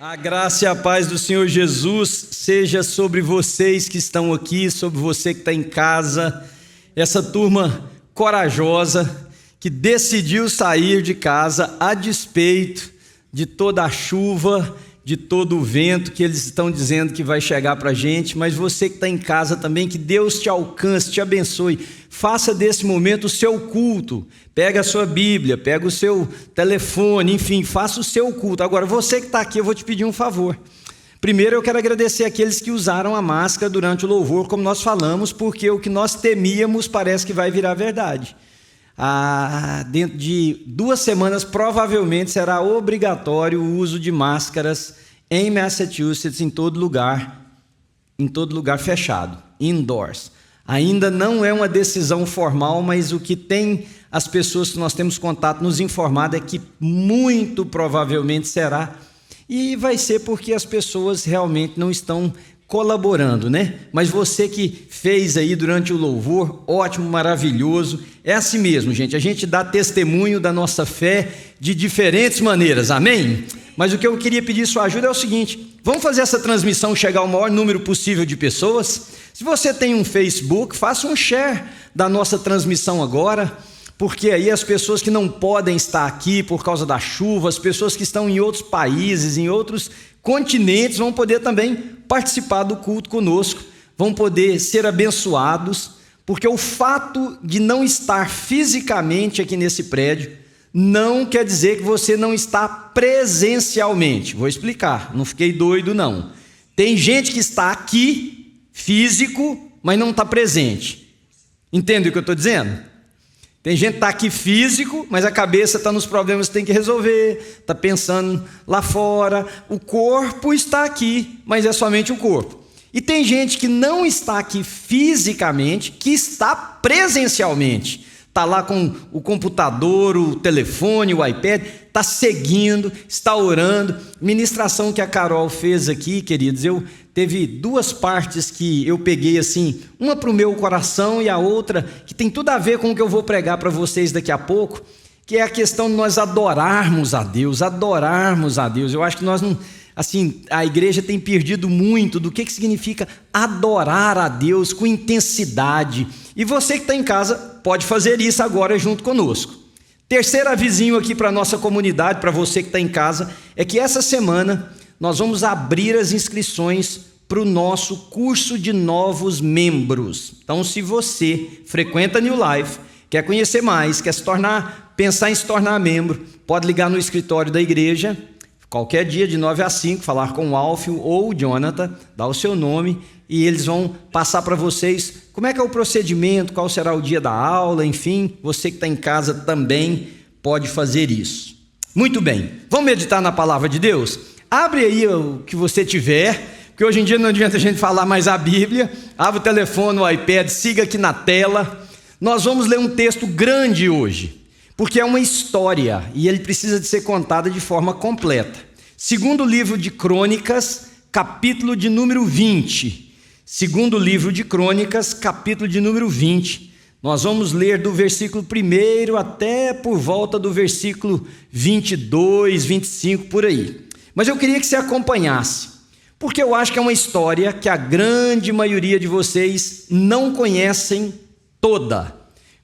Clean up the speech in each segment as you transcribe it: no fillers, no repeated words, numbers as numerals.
A graça e a paz do Senhor Jesus seja sobre vocês que estão aqui, sobre você que está em casa, essa turma corajosa que decidiu sair de casa a despeito de toda a chuva, de todo o vento que eles estão dizendo que vai chegar para a gente, mas você que está em casa também, que Deus te alcance, te abençoe, faça desse momento o seu culto, pega a sua Bíblia, pega o seu telefone, enfim, faça o seu culto. Agora, você que está aqui, eu vou te pedir um favor. Primeiro, eu quero agradecer aqueles que usaram a máscara durante o louvor, como nós falamos, porque o que nós temíamos parece que vai virar verdade. Dentro de 2 semanas, provavelmente será obrigatório o uso de máscaras em Massachusetts, em todo lugar fechado, indoors. Ainda não é uma decisão formal, mas o que tem as pessoas que nós temos contato nos informado é que muito provavelmente será, e vai ser porque as pessoas realmente não estão colaborando, né? Mas você que fez aí durante o louvor, ótimo, maravilhoso. É assim mesmo, gente. A gente dá testemunho da nossa fé de diferentes maneiras, amém? Mas o que eu queria pedir sua ajuda é o seguinte: vamos fazer essa transmissão chegar ao maior número possível de pessoas? Se você tem um Facebook, faça um share da nossa transmissão agora, porque aí as pessoas que não podem estar aqui por causa da chuva, as pessoas que estão em outros países, em outros continentes, vão poder também participar do culto conosco, vão poder ser abençoados, porque o fato de não estar fisicamente aqui nesse prédio não quer dizer que você não está presencialmente. Vou explicar, não fiquei doido não. Tem gente que está aqui, físico, mas não está presente. Entende o que eu estou dizendo? Tem gente que está aqui físico, mas a cabeça está nos problemas que tem que resolver, está pensando lá fora. O corpo está aqui, mas é somente o corpo. E tem gente que não está aqui fisicamente, que está presencialmente. Está lá com o computador, o telefone, o iPad, está seguindo, está orando. Ministração que a Carol fez aqui, queridos, teve 2 partes que eu peguei assim, uma para o meu coração e a outra que tem tudo a ver com o que eu vou pregar para vocês daqui a pouco, que é a questão de nós adorarmos a Deus. Eu acho que nós não... Assim, a igreja tem perdido muito do que significa adorar a Deus com intensidade. E você que está em casa pode fazer isso agora junto conosco. Terceiro avisinho aqui para a nossa comunidade, para você que está em casa, é que essa semana nós vamos abrir as inscrições para o nosso curso de novos membros. Então, se você frequenta New Life, quer conhecer mais, quer pensar em se tornar membro, pode ligar no escritório da igreja, qualquer dia de 9 às 5, falar com o Alfio ou o Jonathan, dar o seu nome e eles vão passar para vocês como é que é o procedimento, qual será o dia da aula, enfim, você que está em casa também pode fazer isso. Muito bem, vamos meditar na palavra de Deus? Abre aí o que você tiver, porque hoje em dia não adianta a gente falar mais a Bíblia, abre o telefone, o iPad, siga aqui na tela. Nós vamos ler um texto grande hoje, porque é uma história e ele precisa de ser contada de forma completa. Segundo livro de Crônicas, capítulo de número 20. Segundo livro de Crônicas, capítulo de número 20. Nós vamos ler do versículo 1 até por volta do versículo 22, 25, por aí. Mas eu queria que você acompanhasse, porque eu acho que é uma história que a grande maioria de vocês não conhecem toda.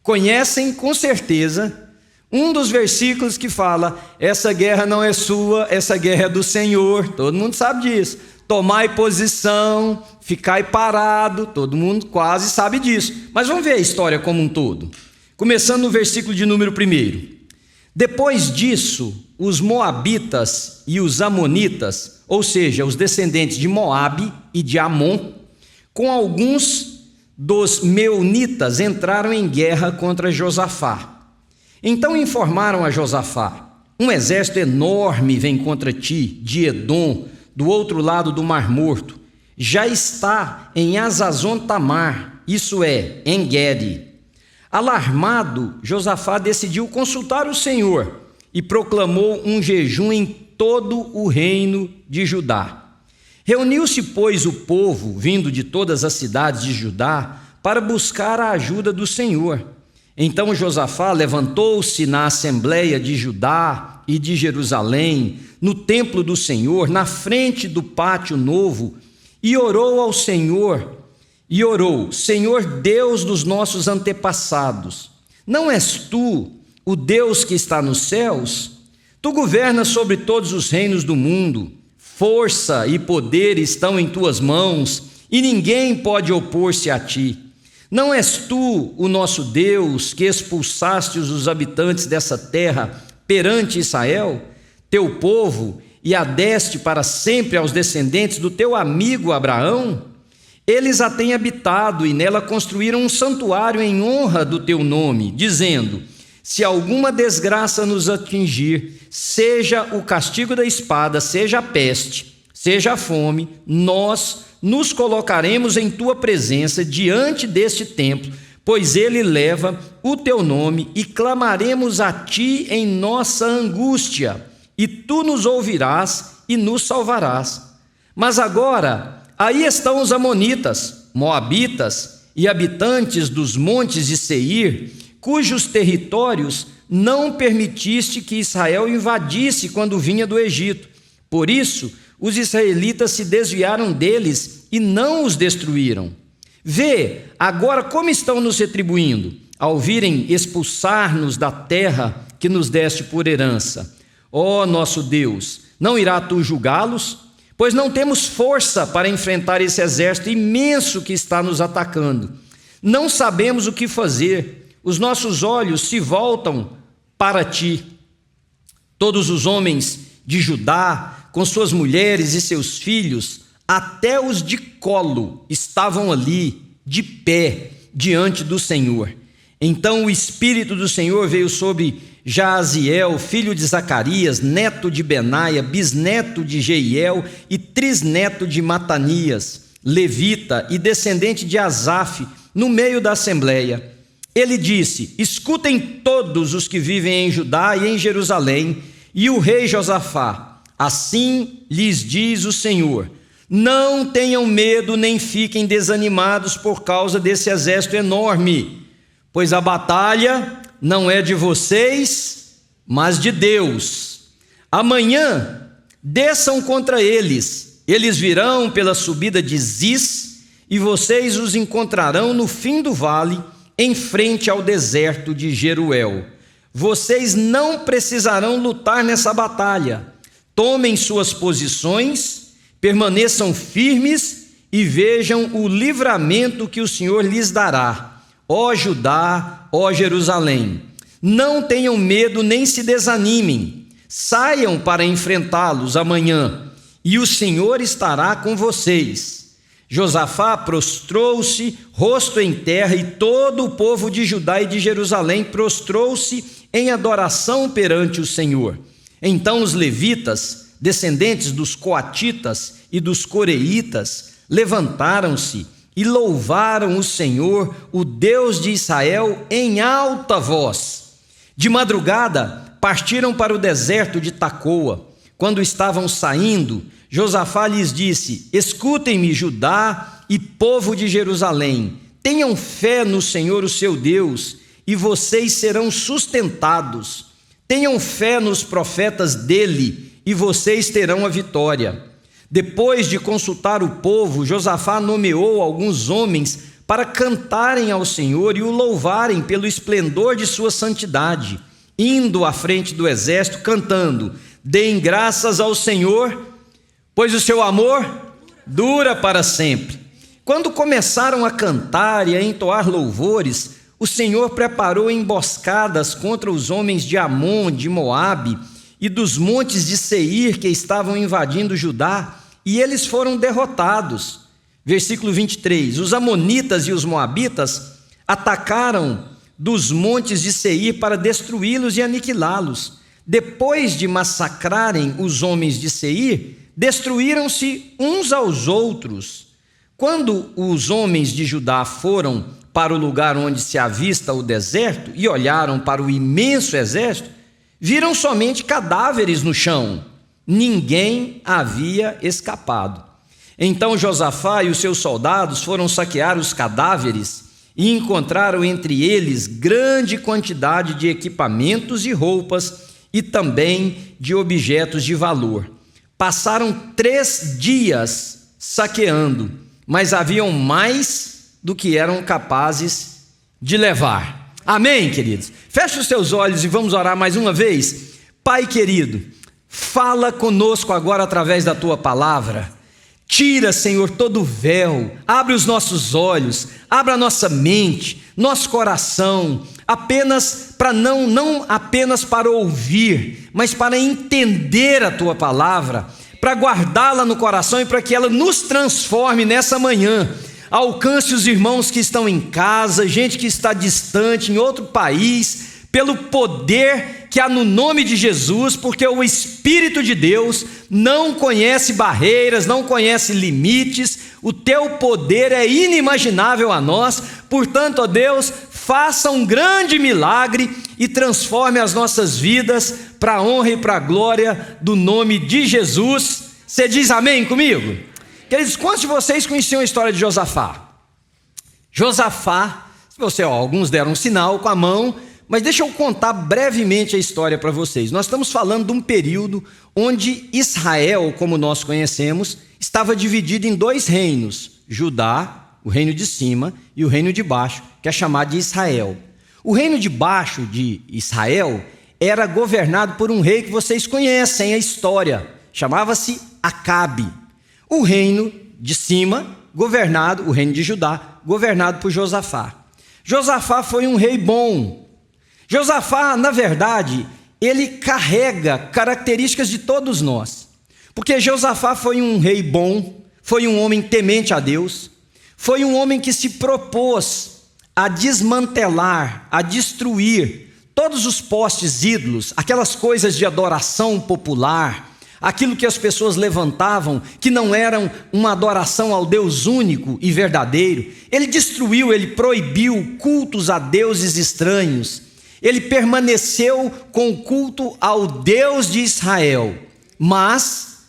Conhecem com certeza um dos versículos que fala: essa guerra não é sua, essa guerra é do Senhor. Todo mundo sabe disso. Tomai posição, ficai parado, todo mundo quase sabe disso. Mas vamos ver a história como um todo. Começando no versículo de número 1. Depois disso, os moabitas e os amonitas, ou seja, os descendentes de Moabe e de Amon, com alguns dos meunitas, entraram em guerra contra Josafá. Então informaram a Josafá: um exército enorme vem contra ti, de Edom, do outro lado do Mar Morto. Já está em Azazon Tamar, isso é, em Gede. Alarmado, Josafá decidiu consultar o Senhor e proclamou um jejum em todo o reino de Judá. Reuniu-se, pois, o povo, vindo de todas as cidades de Judá, para buscar a ajuda do Senhor. Então Josafá levantou-se na assembleia de Judá e de Jerusalém, no templo do Senhor, na frente do pátio novo, e orou ao Senhor, Senhor Deus dos nossos antepassados, não és tu o Deus que está nos céus? Tu governas sobre todos os reinos do mundo, força e poder estão em tuas mãos, e ninguém pode opor-se a ti. Não és tu o nosso Deus que expulsaste os habitantes dessa terra perante Israel, teu povo, e a deste para sempre aos descendentes do teu amigo Abraão? Eles a têm habitado e nela construíram um santuário em honra do teu nome, dizendo: se alguma desgraça nos atingir, seja o castigo da espada, seja a peste, seja a fome, nós nos colocaremos em tua presença diante deste templo, pois ele leva o teu nome, e clamaremos a ti em nossa angústia, e tu nos ouvirás e nos salvarás. Mas agora, aí estão os amonitas, moabitas e habitantes dos montes de Seir, cujos territórios não permitiste que Israel invadisse quando vinha do Egito. Por isso, os israelitas se desviaram deles e não os destruíram. Vê agora como estão nos retribuindo, ao virem expulsar-nos da terra que nos deste por herança. Ó nosso Deus, não irá tu julgá-los? Pois não temos força para enfrentar esse exército imenso que está nos atacando. Não sabemos o que fazer. Os nossos olhos se voltam para ti. Todos os homens de Judá, com suas mulheres e seus filhos, até os de colo, estavam ali, de pé, diante do Senhor. Então o Espírito do Senhor veio sobre Jaaziel, filho de Zacarias, neto de Benaia, bisneto de Jeiel e trisneto de Matanias, levita e descendente de Asaf, no meio da assembleia. Ele disse: escutem todos os que vivem em Judá e em Jerusalém, e o rei Josafá, assim lhes diz o Senhor: não tenham medo nem fiquem desanimados por causa desse exército enorme, pois a batalha não é de vocês, mas de Deus. Amanhã desçam contra eles, eles virão pela subida de Ziz, e vocês os encontrarão no fim do vale, em frente ao deserto de Jeruel. Vocês não precisarão lutar nessa batalha. Tomem suas posições, permaneçam firmes e vejam o livramento que o Senhor lhes dará. Ó Judá, ó Jerusalém, não tenham medo nem se desanimem. Saiam para enfrentá-los amanhã, e o Senhor estará com vocês. Josafá prostrou-se, rosto em terra, e todo o povo de Judá e de Jerusalém prostrou-se em adoração perante o Senhor. Então os levitas, descendentes dos coatitas e dos coreitas, levantaram-se e louvaram o Senhor, o Deus de Israel, em alta voz. De madrugada partiram para o deserto de Tacoa. Quando estavam saindo, Josafá lhes disse: escutem-me, Judá e povo de Jerusalém, tenham fé no Senhor, o seu Deus, e vocês serão sustentados. Tenham fé nos profetas dele, e vocês terão a vitória. Depois de consultar o povo, Josafá nomeou alguns homens para cantarem ao Senhor e o louvarem pelo esplendor de sua santidade, indo à frente do exército, cantando: deem graças ao Senhor, pois o seu amor dura para sempre. Quando começaram a cantar e a entoar louvores, o Senhor preparou emboscadas contra os homens de Amon, de Moabe e dos montes de Seir que estavam invadindo Judá, e eles foram derrotados. Versículo 23, os amonitas e os moabitas atacaram dos montes de Seir para destruí-los e aniquilá-los. Depois de massacrarem os homens de Seir, destruíram-se uns aos outros. Quando os homens de Judá foram para o lugar onde se avista o deserto e olharam para o imenso exército, viram somente cadáveres no chão. Ninguém havia escapado. Então Josafá e os seus soldados foram saquear os cadáveres e encontraram entre eles grande quantidade de equipamentos e roupas e também de objetos de valor. Passaram 3 dias saqueando, mas haviam mais do que eram capazes de levar. Amém, queridos? Feche os seus olhos e vamos orar mais uma vez. Pai querido, fala conosco agora através da Tua palavra. Tira, Senhor, todo o véu, abre os nossos olhos, abre a nossa mente, nosso coração, apenas para não apenas para ouvir, mas para entender a Tua palavra, para guardá-la no coração e para que ela nos transforme nessa manhã. Alcance os irmãos que estão em casa, gente que está distante, em outro país, pelo poder que há no nome de Jesus, porque o Espírito de Deus não conhece barreiras, não conhece limites, o Teu poder é inimaginável a nós. Portanto, ó Deus, faça um grande milagre e transforme as nossas vidas para a honra e para a glória do nome de Jesus. Você diz amém comigo? Queridos, quantos de vocês conheciam a história de Josafá? Josafá, alguns deram um sinal com a mão, mas deixa eu contar brevemente a história para vocês. Nós estamos falando de um período onde Israel, como nós conhecemos, estava dividido em 2 reinos: Judá, o reino de cima, e o reino de baixo, que é chamado de Israel. O reino de baixo de Israel era governado por um rei que vocês conhecem a história, chamava-se Acabe. O reino de cima, o reino de Judá, governado por Josafá. Josafá foi um rei bom. Josafá, na verdade, ele carrega características de todos nós, porque Josafá foi um rei bom, foi um homem temente a Deus, foi um homem que se propôs a desmantelar, a destruir todos os postes ídolos, aquelas coisas de adoração popular, aquilo que as pessoas levantavam, que não eram uma adoração ao Deus único e verdadeiro. Ele destruiu, ele proibiu cultos a deuses estranhos. Ele permaneceu com o culto ao Deus de Israel. Mas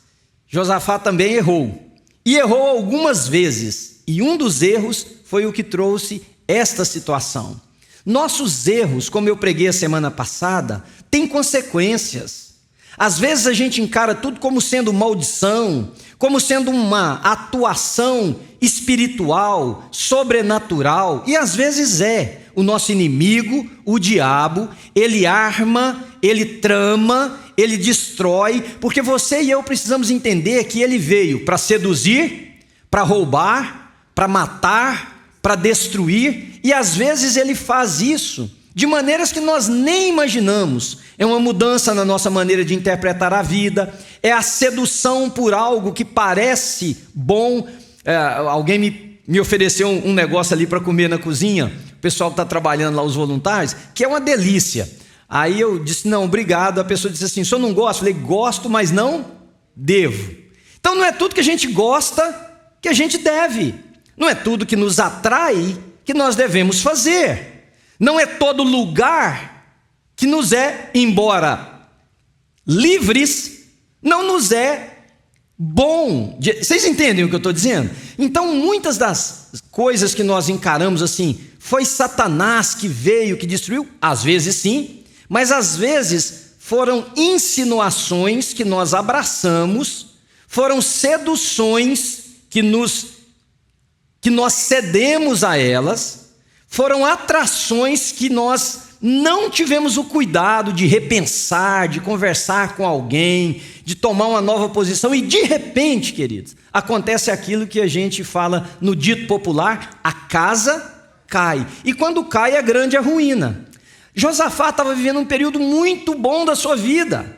Josafá também errou. E errou algumas vezes. E um dos erros foi o que trouxe esta situação. Nossos erros, como eu preguei a semana passada, têm consequências. Às vezes a gente encara tudo como sendo maldição, como sendo uma atuação espiritual, sobrenatural, e às vezes é. O nosso inimigo, o diabo, ele arma, ele trama, ele destrói, porque você e eu precisamos entender que ele veio para seduzir, para roubar, para matar, para destruir, e às vezes ele faz isso de maneiras que nós nem imaginamos. É uma mudança na nossa maneira de interpretar a vida, é a sedução por algo que parece bom. Alguém me ofereceu um negócio ali para comer na cozinha, o pessoal que está trabalhando lá, os voluntários, que é uma delícia. Aí eu disse, não, obrigado. A pessoa disse assim, o senhor não gosta? Eu falei, gosto, mas não devo. Então não é tudo que a gente gosta que a gente deve. Não é tudo que nos atrai que nós devemos fazer. Não é todo lugar que nos é, embora livres, não nos é bom. Vocês entendem o que eu estou dizendo? Então muitas das coisas que nós encaramos assim, foi Satanás que veio, que destruiu? Às vezes sim, mas às vezes foram insinuações que nós abraçamos, foram seduções que nós cedemos a elas, foram atrações que nós não tivemos o cuidado de repensar, de conversar com alguém, de tomar uma nova posição, e de repente, queridos, acontece aquilo que a gente fala no dito popular, a casa cai. E quando cai é grande a ruína. Josafá estava vivendo um período muito bom da sua vida.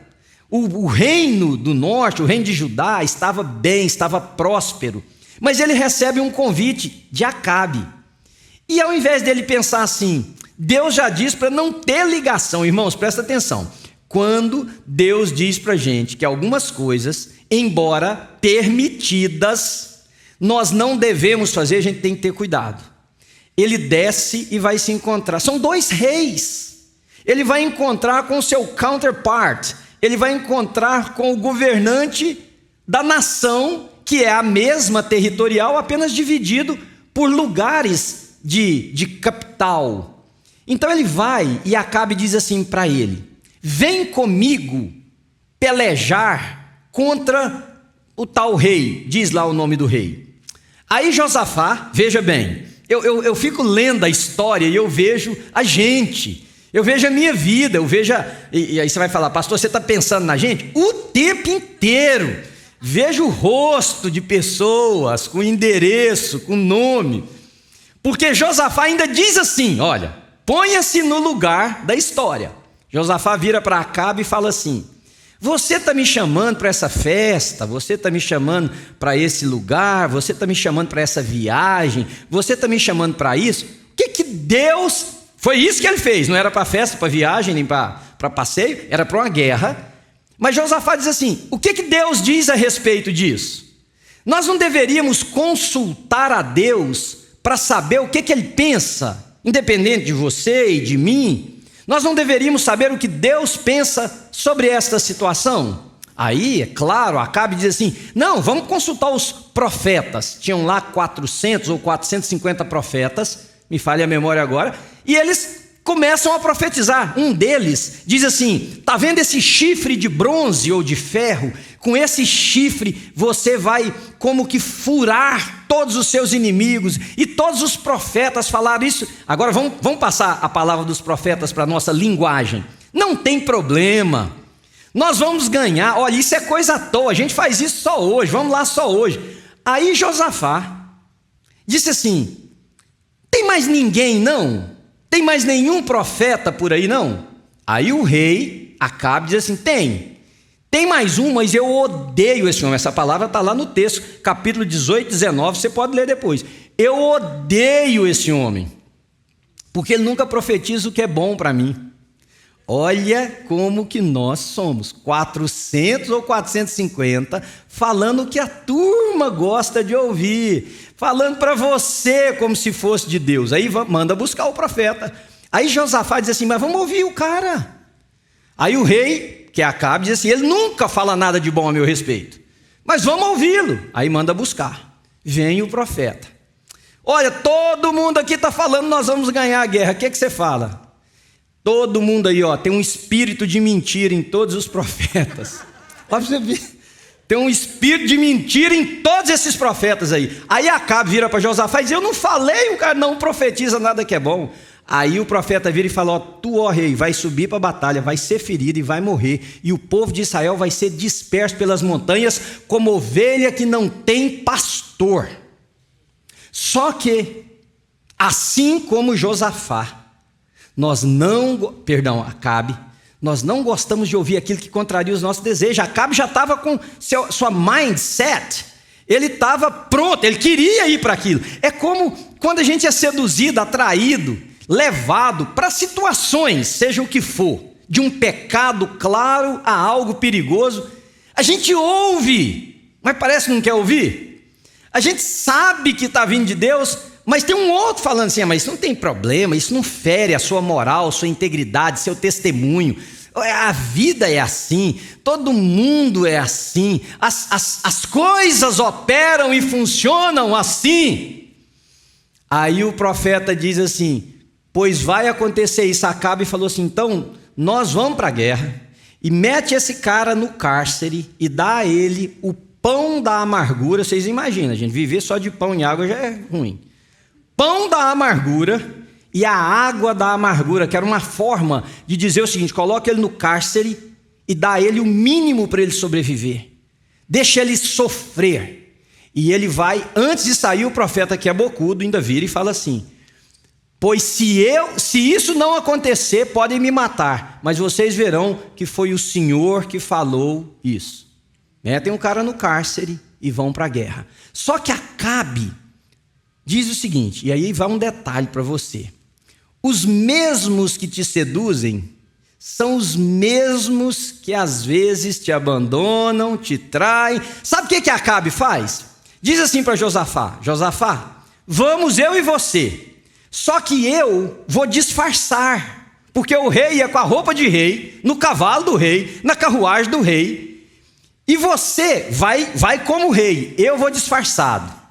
O reino do norte, o reino de Judá, estava bem, estava próspero. Mas ele recebe um convite de Acabe. E ao invés dele pensar assim, Deus já diz para não ter ligação. Irmãos, presta atenção. Quando Deus diz para a gente que algumas coisas, embora permitidas, nós não devemos fazer, a gente tem que ter cuidado. Ele desce e vai se encontrar. São 2 reis. Ele vai encontrar com o seu counterpart. Ele vai encontrar com o governante da nação, que é a mesma territorial, apenas dividido por lugares de capital. Então ele vai e Acabe diz assim para ele, vem comigo pelejar contra o tal rei, diz lá o nome do rei. Aí Josafá, veja bem, eu fico lendo a história e eu vejo a gente, eu vejo a minha vida, eu vejo, e aí você vai falar, pastor, você está pensando na gente? O tempo inteiro, vejo o rosto de pessoas, com endereço, com nome, porque Josafá ainda diz assim, olha, ponha-se no lugar da história. Josafá vira para Acabe e fala assim, você está me chamando para essa festa, você está me chamando para esse lugar, você está me chamando para essa viagem, você está me chamando para isso. O que Deus... Foi isso que ele fez, não era para festa, para viagem, nem para passeio, era para uma guerra. Mas Josafá diz assim, o que Deus diz a respeito disso? Nós não deveríamos consultar a Deus para saber o que ele pensa, independente de você e de mim? Nós não deveríamos saber o que Deus pensa sobre esta situação? Aí, é claro, Acabe diz assim, não, vamos consultar os profetas. Tinham lá 400 ou 450 profetas, me falha a memória agora, e eles começam a profetizar. Um deles diz assim, está vendo esse chifre de bronze ou de ferro? Com esse chifre você vai como que furar todos os seus inimigos. E todos os profetas falaram isso. Agora vamos passar a palavra dos profetas para a nossa linguagem. Não tem problema, nós vamos ganhar. Olha, isso é coisa à toa, a gente faz isso só hoje, vamos lá só hoje. Aí Josafá disse assim, tem mais ninguém não? Tem mais nenhum profeta por aí não? Aí o rei Acabe diz assim, tem mais um, mas eu odeio esse homem. Essa palavra está lá no texto, capítulo 18, 19, você pode ler depois. Eu odeio esse homem, porque ele nunca profetiza o que é bom para mim. Olha como que nós somos, 400 ou 450, falando o que a turma gosta de ouvir, falando para você como se fosse de Deus. Aí manda buscar o profeta. Aí Josafá diz assim, mas vamos ouvir o cara. Aí o rei, que é Acabe, diz assim, ele nunca fala nada de bom a meu respeito, mas vamos ouvi-lo. Aí manda buscar. Vem o profeta. Olha, todo mundo aqui está falando, nós vamos ganhar a guerra. O que você fala? Todo mundo aí, ó, tem um espírito de mentira em todos os profetas. Olha pra você ver. Tem um espírito de mentira em todos esses profetas aí. Aí Acabe vira para Josafá e diz, eu não falei, o cara não profetiza nada que é bom. Aí o profeta vira e fala, ó, tu, ó rei, vai subir para a batalha, vai ser ferido e vai morrer. E o povo de Israel vai ser disperso pelas montanhas como ovelha que não tem pastor. Só que, assim como Josafá, Acabe, nós não gostamos de ouvir aquilo que contraria os nossos desejos. Acabe já estava com sua mindset, ele estava pronto, ele queria ir para aquilo. É como quando a gente é seduzido, atraído, levado para situações, seja o que for, de um pecado claro a algo perigoso, a gente ouve, mas parece que não quer ouvir. A gente sabe que está vindo de Deus, mas tem um outro falando assim, mas isso não tem problema, isso não fere a sua moral, sua integridade, seu testemunho. A vida é assim, todo mundo é assim, as coisas operam e funcionam assim. Aí o profeta diz assim, pois vai acontecer isso. Acabe falou assim, então nós vamos para a guerra e mete esse cara no cárcere e dá a ele o pão da amargura. Vocês imaginam, gente, viver só de pão e água já é ruim. Pão da amargura e a água da amargura, que era uma forma de dizer o seguinte, coloca ele no cárcere e dá a ele o mínimo para ele sobreviver. Deixa ele sofrer. E ele vai, antes de sair, o profeta que é bocudo ainda vira e fala assim, pois se isso não acontecer, podem me matar, mas vocês verão que foi o Senhor que falou isso. Metem um cara no cárcere e vão para a guerra. Só que Acabe diz o seguinte, e aí vai um detalhe para você. Os mesmos que te seduzem são os mesmos que às vezes te abandonam, te traem. Sabe o que Acabe faz? Diz assim para Josafá, Josafá, vamos eu e você, só que eu vou disfarçar, porque o rei ia com a roupa de rei, no cavalo do rei, na carruagem do rei, e você vai como rei, eu vou disfarçado.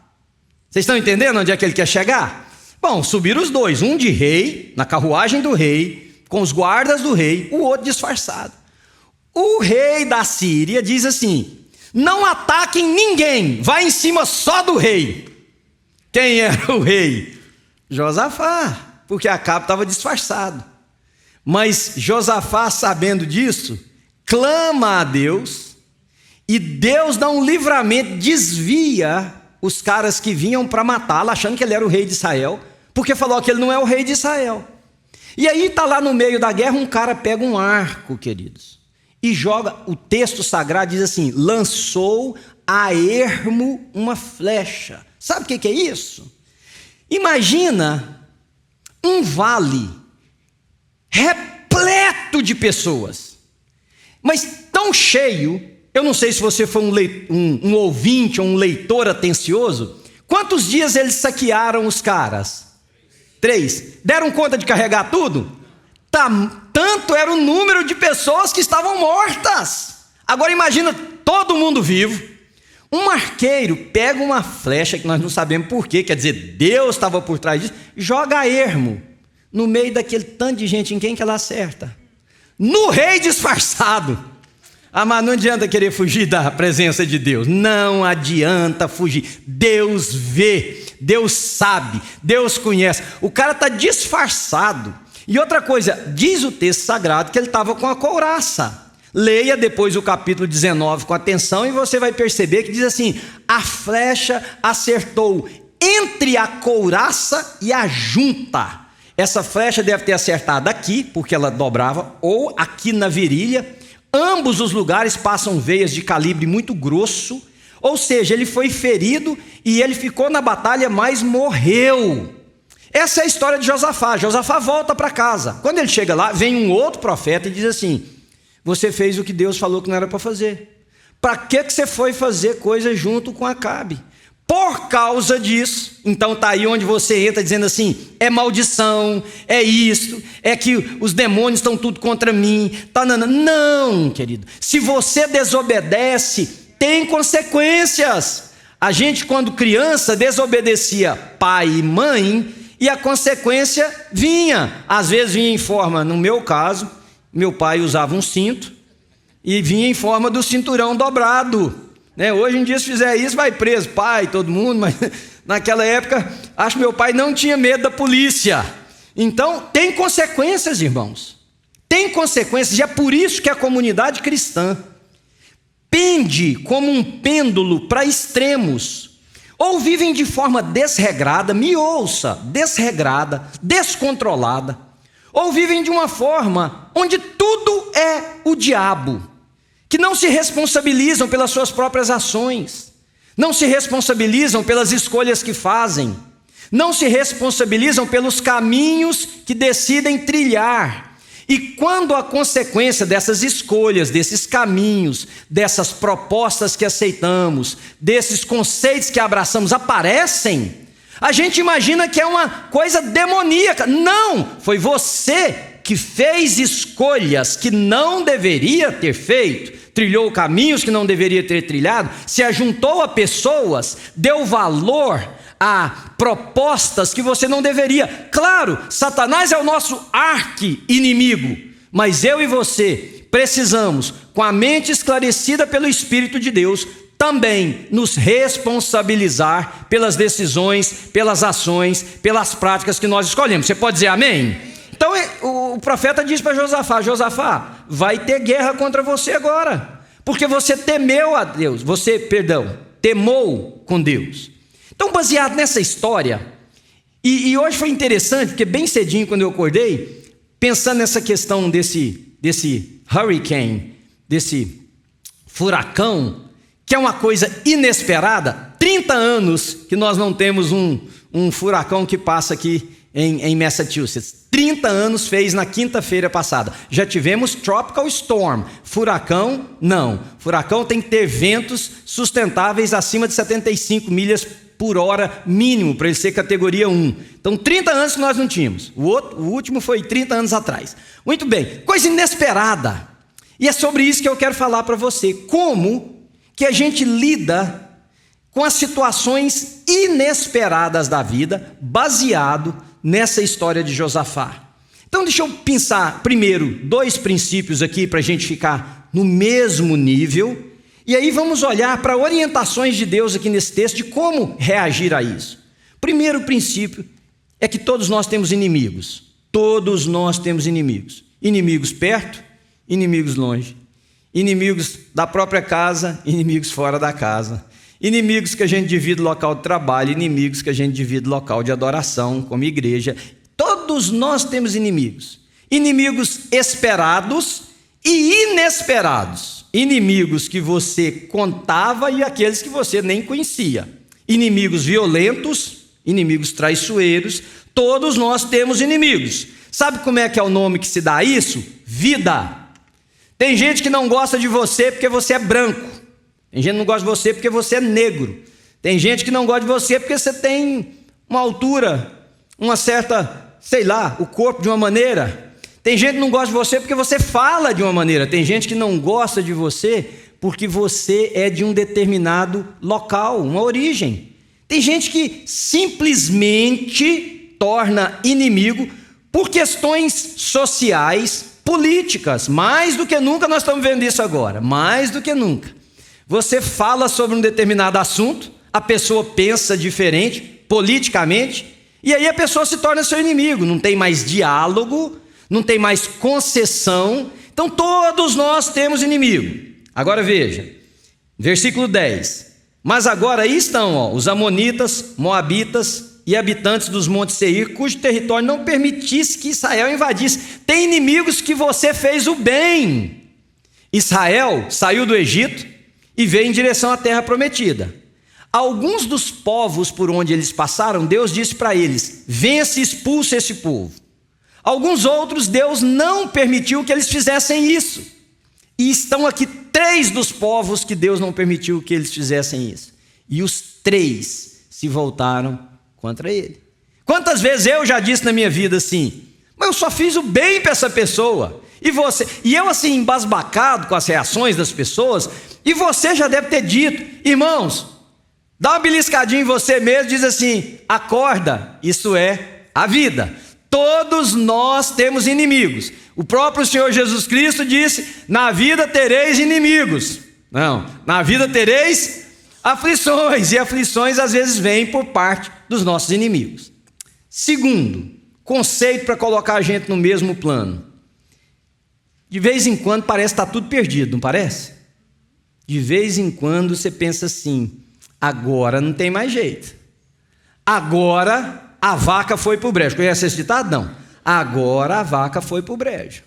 Vocês estão entendendo onde é que ele quer chegar? Bom, subiram os dois, um de rei, na carruagem do rei, com os guardas do rei, o outro disfarçado. O rei da Síria diz assim: não ataquem ninguém, vai em cima só do rei. Quem era o rei? Josafá, porque Acabe estava disfarçado. Mas Josafá, sabendo disso, clama a Deus, e Deus dá um livramento, desvia os caras que vinham para matá-lo, achando que ele era o rei de Israel, porque falou que ele não é o rei de Israel. E aí está lá no meio da guerra, um cara pega um arco, queridos, e joga, o texto sagrado diz assim: lançou a ermo uma flecha. Sabe o que é isso? Imagina um vale repleto de pessoas, mas tão cheio. Eu não sei se você foi um ouvinte ou um leitor atencioso. Quantos dias eles saquearam os caras? 3. Deram conta de carregar tudo? Tanto era o número de pessoas que estavam mortas. Agora imagina todo mundo vivo. Um arqueiro pega uma flecha, que nós não sabemos por quê, quer dizer, Deus estava por trás disso, joga a ermo no meio daquele tanto de gente. Em quem que ela acerta? No rei disfarçado. Ah, mas não adianta querer fugir da presença de Deus. Não adianta fugir. Deus vê, Deus sabe, Deus conhece. O cara está disfarçado. E outra coisa, diz o texto sagrado que ele estava com a couraça. Leia depois o capítulo 19 com atenção e você vai perceber que diz assim: a flecha acertou entre a couraça e a junta. Essa flecha deve ter acertado aqui, porque ela dobrava, ou aqui na virilha. Ambos os lugares passam veias de calibre muito grosso, ou seja, ele foi ferido e ele ficou na batalha, mas morreu. Essa é a história de Josafá. Josafá volta para casa. Quando ele chega lá, vem um outro profeta e diz assim: você fez o que Deus falou que não era para fazer. Para que você foi fazer coisa junto com Acabe? Por causa disso, então está aí onde você entra dizendo assim: é maldição, é isso, é que os demônios estão tudo contra mim. Não, querido, se você desobedece, tem consequências. A gente, quando criança, desobedecia pai e mãe, e a consequência vinha. Às vezes vinha em forma, no meu caso, meu pai usava um cinto, e vinha em forma do cinturão dobrado. Hoje em dia, se fizer isso, vai preso, pai, todo mundo, mas naquela época, acho que meu pai não tinha medo da polícia. Então, tem consequências, irmãos. Tem consequências, e é por isso que a comunidade cristã pende como um pêndulo para extremos. Ou vivem de forma desregrada, me ouça, desregrada, descontrolada. Ou vivem de uma forma onde tudo é o diabo, que não se responsabilizam pelas suas próprias ações, não se responsabilizam pelas escolhas que fazem, não se responsabilizam pelos caminhos que decidem trilhar. E quando a consequência dessas escolhas, desses caminhos, dessas propostas que aceitamos, desses conceitos que abraçamos aparecem, a gente imagina que é uma coisa demoníaca. Não, foi você que fez escolhas que não deveria ter feito, trilhou caminhos que não deveria ter trilhado, se ajuntou a pessoas, deu valor a propostas que você não deveria. Claro, Satanás é o nosso arqui-inimigo, mas eu e você precisamos, com a mente esclarecida pelo Espírito de Deus, também nos responsabilizar pelas decisões, pelas ações, pelas práticas que nós escolhemos. Você pode dizer amém? Então o profeta diz para Josafá: Josafá, vai ter guerra contra você agora, porque você temeu a Deus, temou com Deus. Então, baseado nessa história, e hoje foi interessante, porque bem cedinho quando eu acordei, pensando nessa questão desse hurricane, desse furacão, que é uma coisa inesperada. 30 anos que nós não temos um furacão que passa aqui em Massachusetts. 30 anos fez na quinta-feira passada. Já tivemos Tropical Storm. Furacão, não. Furacão tem que ter ventos sustentáveis acima de 75 milhas por hora mínimo, para ele ser categoria 1. Então, 30 anos que nós não tínhamos. O último foi 30 anos atrás. Muito bem, coisa inesperada. E é sobre isso que eu quero falar para você. Como que a gente lida com as situações inesperadas da vida, baseado nessa história de Josafá. Então deixa eu pensar primeiro 2 princípios aqui para a gente ficar no mesmo nível, e aí vamos olhar para orientações de Deus aqui nesse texto de como reagir a isso. Primeiro princípio é que todos nós temos inimigos. Todos nós temos inimigos. Inimigos perto, inimigos longe. Inimigos da própria casa, inimigos fora da casa. Inimigos que a gente divide local de trabalho, inimigos que a gente divide local de adoração, como igreja. Todos nós temos inimigos. Inimigos esperados e inesperados. Inimigos que você contava e aqueles que você nem conhecia. Inimigos violentos, inimigos traiçoeiros. Todos nós temos inimigos. Sabe como é que é o nome que se dá a isso? Vida. Tem gente que não gosta de você porque você é branco. Tem gente que não gosta de você porque você é negro. Tem gente que não gosta de você porque você tem uma altura, uma certa, sei lá, o corpo de uma maneira. Tem gente que não gosta de você porque você fala de uma maneira. Tem gente que não gosta de você porque você é de um determinado local, uma origem. Tem gente que simplesmente torna inimigo por questões sociais, políticas. Mais do que nunca nós estamos vendo isso agora. Mais do que nunca. Você fala sobre um determinado assunto, a pessoa pensa diferente, politicamente, e aí a pessoa se torna seu inimigo. Não tem mais diálogo, não tem mais concessão. Então todos nós temos inimigo. Agora veja, versículo 10. Mas agora aí estão os amonitas, moabitas e habitantes dos montes Seir, cujo território não permitisse que Israel invadisse. Tem inimigos que você fez o bem. Israel saiu do Egito e veio em direção à terra prometida. Alguns dos povos por onde eles passaram, Deus disse para eles: vença e expulse esse povo. Alguns outros, Deus não permitiu que eles fizessem isso. E estão aqui 3 dos povos que Deus não permitiu que eles fizessem isso. E os 3 se voltaram contra ele. Quantas vezes eu já disse na minha vida assim: mas eu só fiz o bem para essa pessoa. E você? E eu assim, embasbacado com as reações das pessoas. E você já deve ter dito: irmãos, dá uma beliscadinha em você mesmo, diz assim: acorda, isso é a vida. Todos nós temos inimigos. O próprio Senhor Jesus Cristo disse: na vida tereis inimigos. Não, na vida tereis aflições. E aflições às vezes vêm por parte dos nossos inimigos. Segundo, conceito para colocar a gente no mesmo plano. De vez em quando parece que está tudo perdido, não parece? De vez em quando você pensa assim: agora não tem mais jeito. Agora a vaca foi para o brejo. Conhece esse ditado? Não. Agora a vaca foi para o brejo.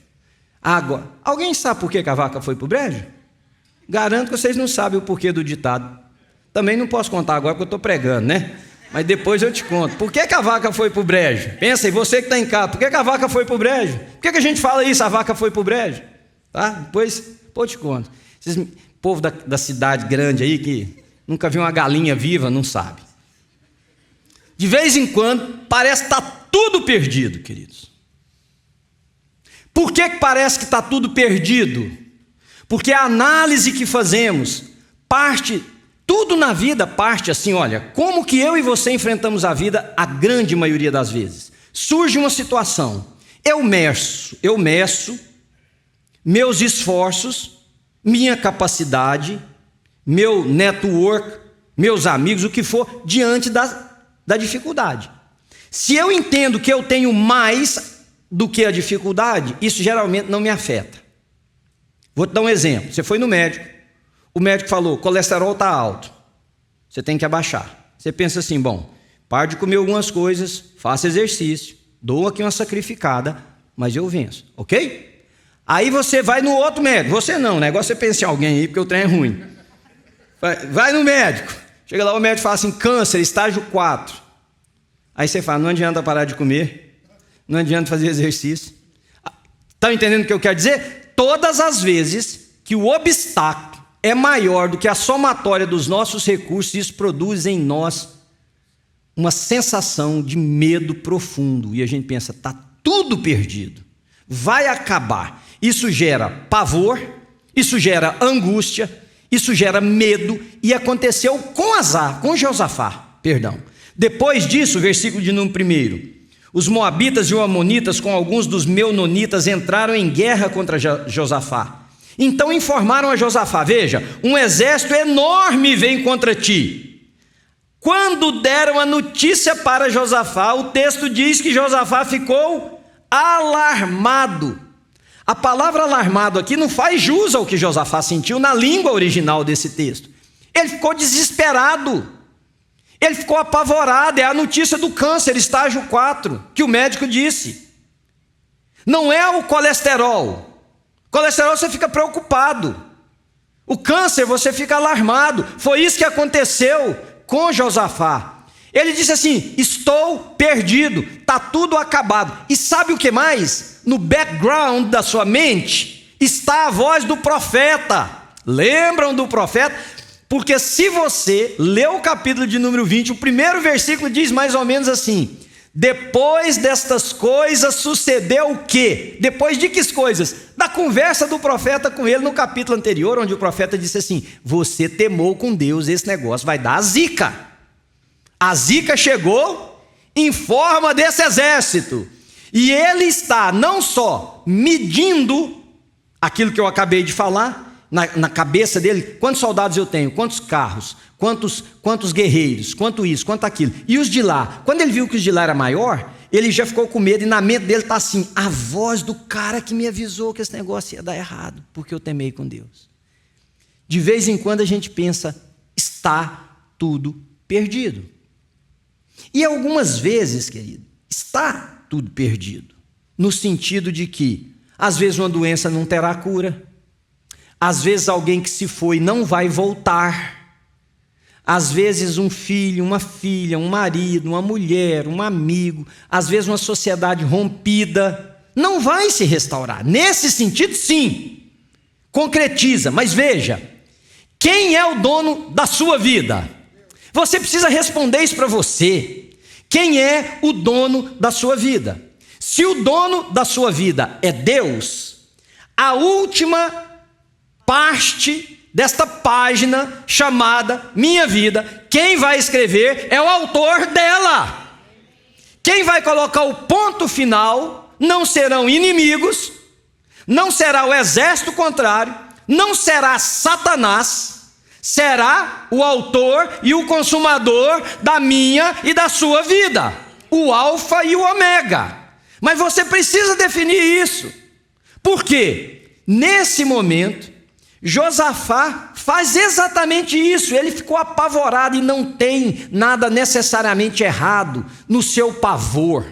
Agora, alguém sabe por que a vaca foi para o brejo? Garanto que vocês não sabem o porquê do ditado. Também não posso contar agora porque eu estou pregando, né? Mas depois eu te conto. Por que a vaca foi para o brejo? Pensa aí, você que está em casa, por que a vaca foi para o brejo? Por que a gente fala isso, a vaca foi para o brejo? Tá? Depois eu te conto. Esses povo da cidade grande aí que nunca viu uma galinha viva, não sabe. De vez em quando parece que está tudo perdido, queridos. Por que parece que está tudo perdido? Porque a análise que fazemos parte, tudo na vida parte assim, olha, como que eu e você enfrentamos a vida a grande maioria das vezes? Surge uma situação, eu meço meus esforços, minha capacidade, meu network, meus amigos, o que for, diante da dificuldade. Se eu entendo que eu tenho mais do que a dificuldade, isso geralmente não me afeta. Vou te dar um exemplo. Você foi no médico, o médico falou: colesterol está alto, você tem que abaixar. Você pensa assim: bom, pare de comer algumas coisas, faça exercício, dou aqui uma sacrificada, mas eu venço, ok? Aí você vai no outro médico. Você não, o negócio é pensar em alguém aí, porque o trem é ruim. Vai no médico. Chega lá, o médico fala assim: câncer, estágio 4. Aí você fala: não adianta parar de comer, não adianta fazer exercício. Está entendendo o que eu quero dizer? Todas as vezes que o obstáculo é maior do que a somatória dos nossos recursos, isso produz em nós uma sensação de medo profundo. E a gente pensa: está tudo perdido, vai acabar. Isso gera pavor, isso gera angústia, isso gera medo. E aconteceu com Josafá, perdão. Depois disso, versículo de número 1, Os moabitas e os amonitas com alguns dos meunonitas entraram em guerra contra Josafá. Então informaram a Josafá: veja, um exército enorme vem contra ti. Quando deram a notícia para Josafá, o texto diz que Josafá ficou alarmado. A palavra alarmado aqui não faz jus ao que Josafá sentiu na língua original desse texto. Ele ficou desesperado. Ele ficou apavorado. É a notícia do câncer, estágio 4, que o médico disse. Não é o colesterol. Colesterol você fica preocupado. O câncer você fica alarmado. Foi isso que aconteceu com Josafá. Ele disse assim: estou perdido, está tudo acabado. E sabe o que mais? No background da sua mente está a voz do profeta. Lembram do profeta? Porque se você ler o capítulo de número 20, o primeiro versículo diz mais ou menos assim: depois destas coisas sucedeu o quê? Depois de que coisas? Da conversa do profeta com ele no capítulo anterior, onde o profeta disse assim: você temou com Deus, esse negócio vai dar a zica. A zica chegou em forma desse exército. E ele está não só medindo aquilo que eu acabei de falar, na cabeça dele, quantos soldados eu tenho, quantos carros, quantos guerreiros, quanto isso, quanto aquilo. E os de lá, quando ele viu que os de lá era maior, ele já ficou com medo, e na mente dele está assim: a voz do cara que me avisou que esse negócio ia dar errado, porque eu temei com Deus. De vez em quando a gente pensa: está tudo perdido. E algumas vezes, querido, está tudo perdido, no sentido de que, às vezes uma doença não terá cura, às vezes alguém que se foi não vai voltar, às vezes um filho, uma filha, um marido, uma mulher, um amigo, às vezes uma sociedade rompida, não vai se restaurar. Nesse sentido, sim, concretiza. Mas veja, quem é o dono da sua vida? Você precisa responder isso para você. Quem é o dono da sua vida? Se o dono da sua vida é Deus, a última parte desta página chamada Minha Vida, quem vai escrever é o autor dela. Quem vai colocar o ponto final não serão inimigos, não será o exército contrário, não será Satanás, será o autor e o consumador da minha e da sua vida, o alfa e o ômega. Mas você precisa definir isso. Por quê? Nesse momento, Josafá faz exatamente isso. Ele ficou apavorado, e não tem nada necessariamente errado no seu pavor,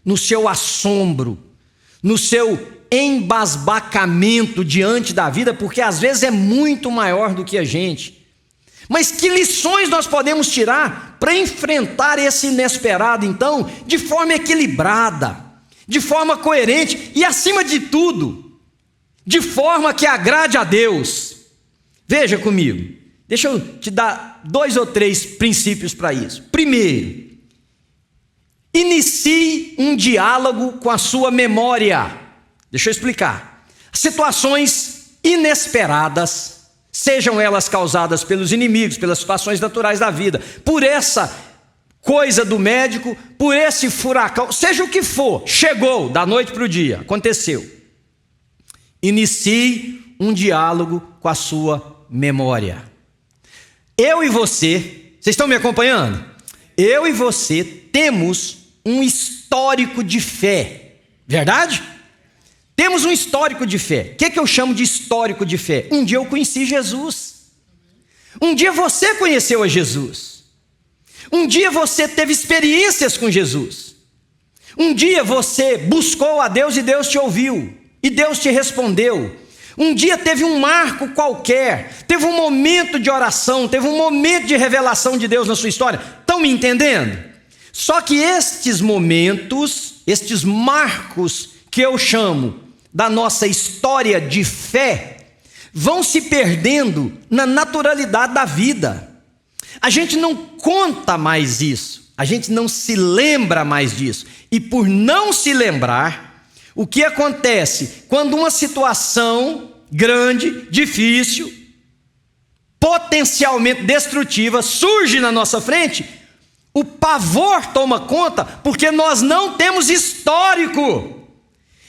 no seu assombro, no seu embasbacamento diante da vida, porque às vezes é muito maior do que a gente. Mas que lições nós podemos tirar para enfrentar esse inesperado, então, de forma equilibrada, de forma coerente e, acima de tudo, de forma que agrade a Deus? Veja comigo, deixa eu te dar 2 ou 3 princípios para isso. Primeiro, inicie um diálogo com a sua memória. Deixa eu explicar. Situações inesperadas, sejam elas causadas pelos inimigos, pelas situações naturais da vida, por essa coisa do médico, por esse furacão, seja o que for, chegou da noite para o dia, aconteceu. Inicie um diálogo com a sua memória. Eu e você, vocês estão me acompanhando? Eu e você temos um histórico de fé, verdade? Temos um histórico de fé. O que eu chamo de histórico de fé? Um dia eu conheci Jesus. Um dia você conheceu a Jesus. Um dia você teve experiências com Jesus. Um dia você buscou a Deus e Deus te ouviu. E Deus te respondeu. Um dia teve um marco qualquer. Teve um momento de oração. Teve um momento de revelação de Deus na sua história. Estão me entendendo? Só que estes momentos, estes marcos que eu chamo da nossa história de fé, vão se perdendo na naturalidade da vida. A gente não conta mais isso, a gente não se lembra mais disso. E por não se lembrar, o que acontece quando uma situação grande, difícil, potencialmente destrutiva surge na nossa frente? O pavor toma conta porque nós não temos histórico.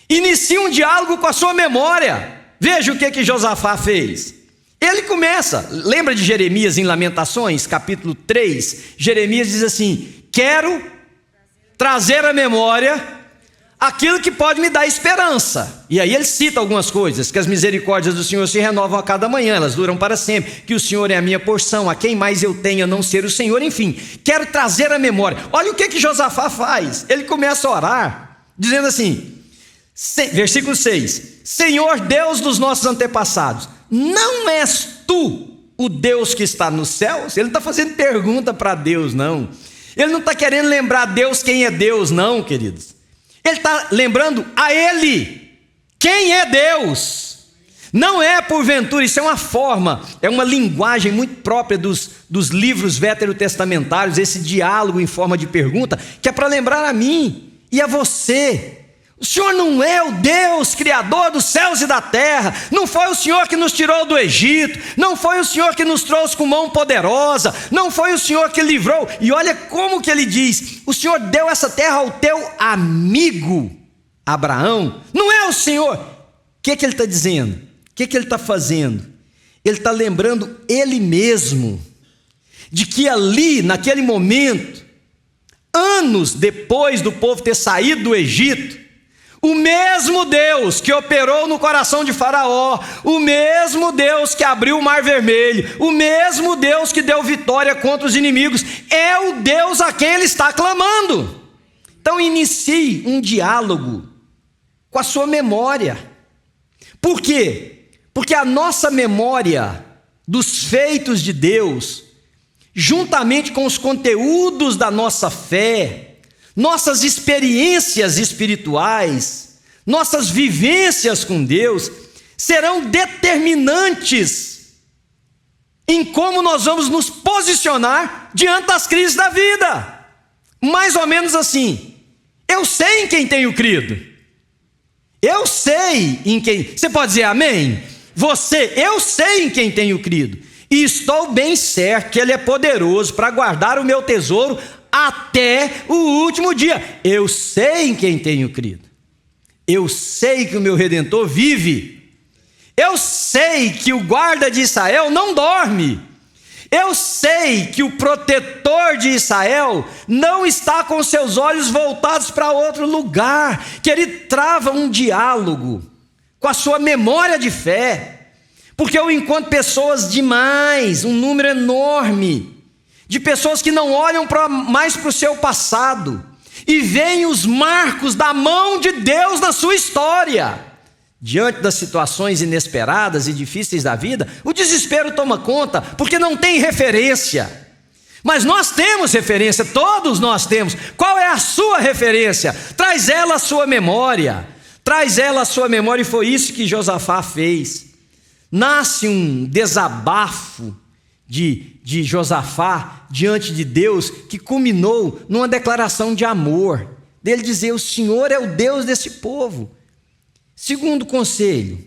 Inicia um diálogo com a sua memória. Veja o que Josafá fez. Ele começa, lembra de Jeremias em Lamentações, capítulo 3? Jeremias diz assim: quero trazer à memória aquilo que pode me dar esperança. E aí ele cita algumas coisas: que as misericórdias do Senhor se renovam a cada manhã, elas duram para sempre, que o Senhor é a minha porção, a quem mais eu tenho a não ser o Senhor. Enfim, quero trazer à memória. Olha o que Josafá faz. Ele começa a orar, dizendo assim, versículo 6: Senhor Deus dos nossos antepassados, não és tu o Deus que está nos céus? Ele não está fazendo pergunta para Deus, não. Ele não está querendo lembrar a Deus quem é Deus, não, queridos. Ele está lembrando a Ele quem é Deus. Não é porventura, isso é uma forma, é uma linguagem muito própria dos livros veterotestamentários, esse diálogo em forma de pergunta, que é para lembrar a mim e a você. O Senhor não é o Deus criador dos céus e da terra. Não foi o Senhor que nos tirou do Egito. Não foi o Senhor que nos trouxe com mão poderosa. Não foi o Senhor que livrou. E olha como que ele diz: o Senhor deu essa terra ao teu amigo Abraão. Não é o Senhor. O que ele está dizendo? O que ele está fazendo? Ele está lembrando ele mesmo de que ali, naquele momento, anos depois do povo ter saído do Egito, o mesmo Deus que operou no coração de Faraó, o mesmo Deus que abriu o Mar Vermelho, o mesmo Deus que deu vitória contra os inimigos, é o Deus a quem ele está clamando. Então inicie um diálogo com a sua memória. Por quê? Porque a nossa memória dos feitos de Deus, juntamente com os conteúdos da nossa fé, nossas experiências espirituais, nossas vivências com Deus, serão determinantes em como nós vamos nos posicionar diante das crises da vida. Mais ou menos assim: eu sei em quem tenho crido. Eu sei em quem... Você pode dizer amém? Eu sei em quem tenho crido, e estou bem certo que Ele é poderoso para guardar o meu tesouro até o último dia. Eu sei em quem tenho crido. Eu sei que o meu Redentor vive. Eu sei que o guarda de Israel não dorme. Eu sei que o protetor de Israel não está com seus olhos voltados para outro lugar, que ele trava um diálogo com a sua memória de fé, porque eu encontro pessoas demais, um número enorme, de pessoas que não olham mais para o seu passado e veem os marcos da mão de Deus na sua história. Diante das situações inesperadas e difíceis da vida, o desespero toma conta, porque não tem referência. Mas nós temos referência, todos nós temos. Qual é a sua referência? Traz ela à sua memória. Traz ela à sua memória, e foi isso que Josafá fez. Nasce um desabafo de Josafá diante de Deus, que culminou numa declaração de amor, dele dizer: o Senhor é o Deus desse povo. Segundo conselho: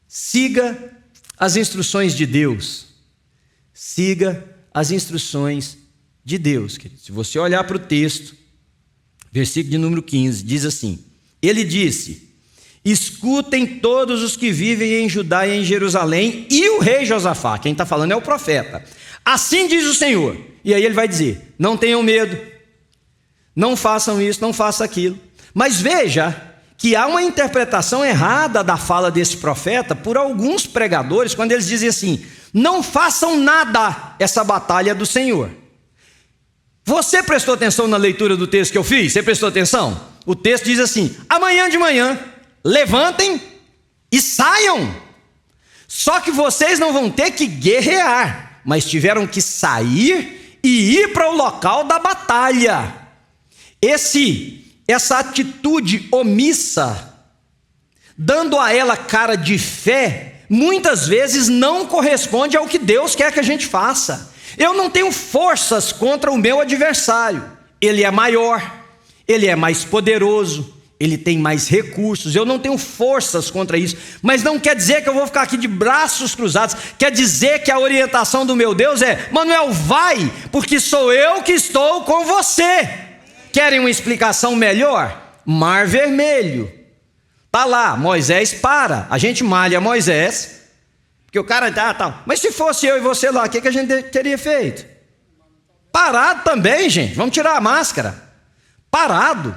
siga as instruções de Deus. Siga as instruções de Deus, querido. Se você olhar para o texto, versículo de número 15, diz assim: ele disse: escutem todos os que vivem em Judá e em Jerusalém, e o rei Josafá. Quem está falando é o profeta. Assim diz o Senhor. E aí ele vai dizer: não tenham medo, não façam isso, não façam aquilo. Mas veja que há uma interpretação errada da fala desse profeta por alguns pregadores, quando eles dizem assim: não façam nada, essa batalha é do Senhor. Você prestou atenção na leitura do texto que eu fiz? Você prestou atenção? O texto diz assim: amanhã de manhã levantem e saiam. Só que vocês não vão ter que guerrear, mas tiveram que sair e ir para o local da batalha. Essa atitude omissa, dando a ela cara de fé, muitas vezes não corresponde ao que Deus quer que a gente faça. Eu não tenho forças contra o meu adversário. Ele é maior, ele é mais poderoso, ele tem mais recursos, eu não tenho forças contra isso, mas não quer dizer que eu vou ficar aqui de braços cruzados, quer dizer que a orientação do meu Deus é: Manuel, vai, porque sou eu que estou com você. Querem uma explicação melhor? Mar Vermelho, está lá, Moisés para, a gente malha Moisés, porque o cara tá, mas se fosse eu e você lá, o que a gente teria feito? Parado também, gente, vamos tirar a máscara, parado,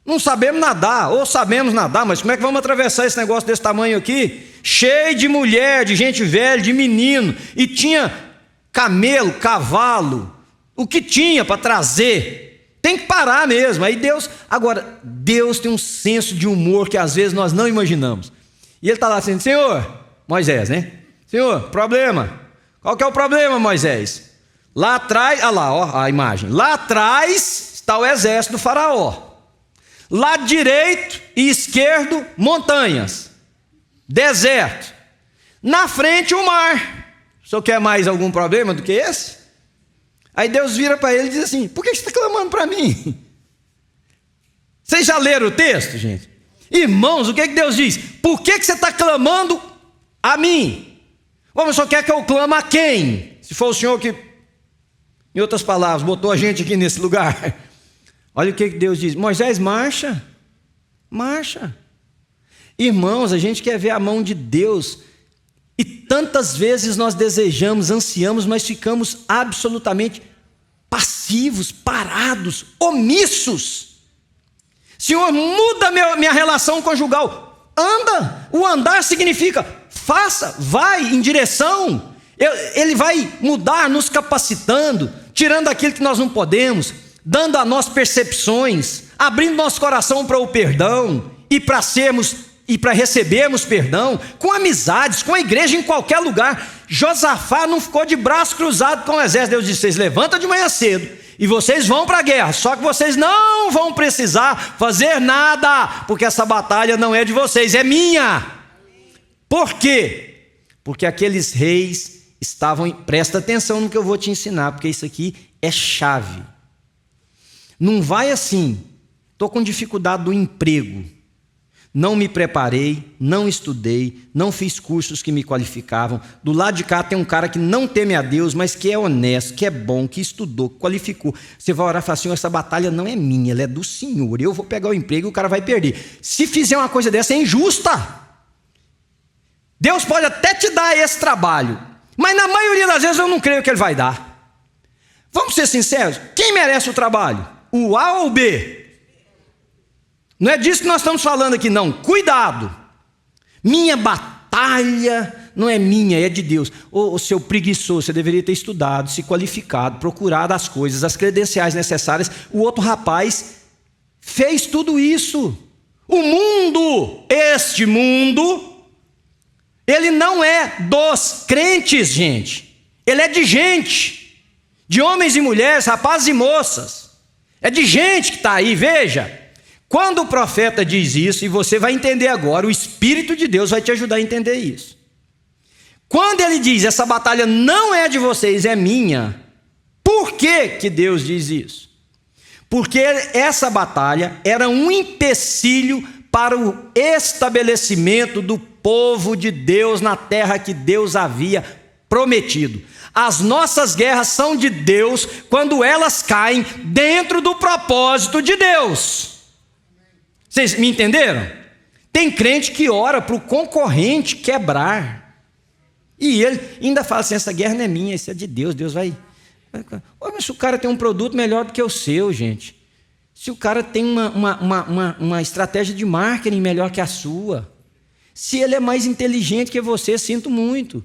não sabemos nadar, ou sabemos nadar, mas como é que vamos atravessar esse negócio desse tamanho aqui? Cheio de mulher, de gente velha, de menino, e tinha camelo, cavalo, o que tinha para trazer. Tem que parar mesmo. Aí Deus tem um senso de humor que às vezes nós não imaginamos. E ele está lá assim: Senhor, Moisés, né? Senhor, problema. Qual que é o problema, Moisés? Lá atrás, olha lá, ó, a imagem. Lá atrás está o exército do faraó. Lado direito e esquerdo, montanhas. Deserto. Na frente, o mar. O senhor quer mais algum problema do que esse? Aí Deus vira para ele e diz assim: por que você está clamando para mim? Vocês já leram o texto, gente? Irmãos, o que Deus diz? Por que você está clamando a mim? O senhor quer que eu clame a quem? Se for o senhor que, em outras palavras, botou a gente aqui nesse lugar. Olha o que Deus diz: Moisés, marcha. Marcha. Irmãos, a gente quer ver a mão de Deus. E tantas vezes nós desejamos, ansiamos, mas ficamos absolutamente passivos, parados, omissos. Senhor, muda minha relação conjugal. Anda. O andar significa faça, vai em direção. Ele vai mudar, nos capacitando, tirando aquilo que nós não podemos, dando a nós percepções, abrindo nosso coração para o perdão e para recebermos perdão, com amizades, com a igreja em qualquer lugar. Josafá não ficou de braço cruzado com o exército. Deus disse: vocês levantam de manhã cedo e vocês vão para a guerra, só que vocês não vão precisar fazer nada, porque essa batalha não é de vocês, é minha. Por quê? Porque aqueles reis estavam, presta atenção no que eu vou te ensinar, porque isso aqui é chave. Não vai assim: estou com dificuldade do emprego, não me preparei, não estudei, não fiz cursos que me qualificavam. Do lado de cá tem um cara que não teme a Deus, mas que é honesto, que é bom, que estudou, que qualificou. Você vai orar e falar: Senhor, essa batalha não é minha, ela é do Senhor. Eu vou pegar o emprego e o cara vai perder. Se fizer uma coisa dessa, é injusta. Deus pode até te dar esse trabalho, mas na maioria das vezes eu não creio que Ele vai dar. Vamos ser sinceros: quem merece o trabalho? O A ou o B? Não é disso que nós estamos falando aqui, não. Cuidado. Minha batalha não é minha, é de Deus. Ô seu preguiçoso, você deveria ter estudado, se qualificado, procurado as coisas, as credenciais necessárias. O outro rapaz fez tudo isso. O mundo, este mundo, ele não é dos crentes, gente. Ele é de gente, de homens e mulheres, rapazes e moças. É de gente que está aí, veja. Quando o profeta diz isso, e você vai entender agora, o Espírito de Deus vai te ajudar a entender isso. Quando ele diz: essa batalha não é de vocês, é minha. Por que Deus diz isso? Porque essa batalha era um empecilho para o estabelecimento do povo de Deus na terra que Deus havia prometido. As nossas guerras são de Deus quando elas caem dentro do propósito de Deus. Vocês me entenderam? Tem crente que ora para o concorrente quebrar. E ele ainda fala assim: essa guerra não é minha, isso é de Deus, Deus vai... Mas se o cara tem um produto melhor do que o seu, gente. Se o cara tem uma estratégia de marketing melhor que a sua. Se ele é mais inteligente que você, sinto muito.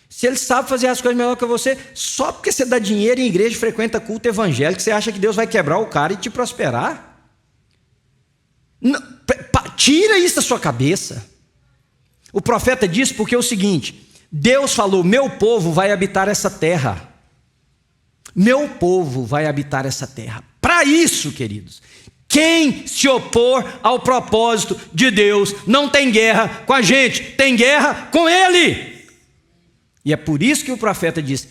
Se ele sabe fazer as coisas melhor que você, só porque você dá dinheiro em igreja, frequenta culto evangélico, você acha que Deus vai quebrar o cara e te prosperar? Não, tira isso da sua cabeça. O profeta disse porque é o seguinte: Deus falou: meu povo vai habitar essa terra. Meu povo vai habitar essa terra. Para isso, queridos, quem se opor ao propósito de Deus não tem guerra com a gente, tem guerra com Ele. E é por isso que o profeta diz: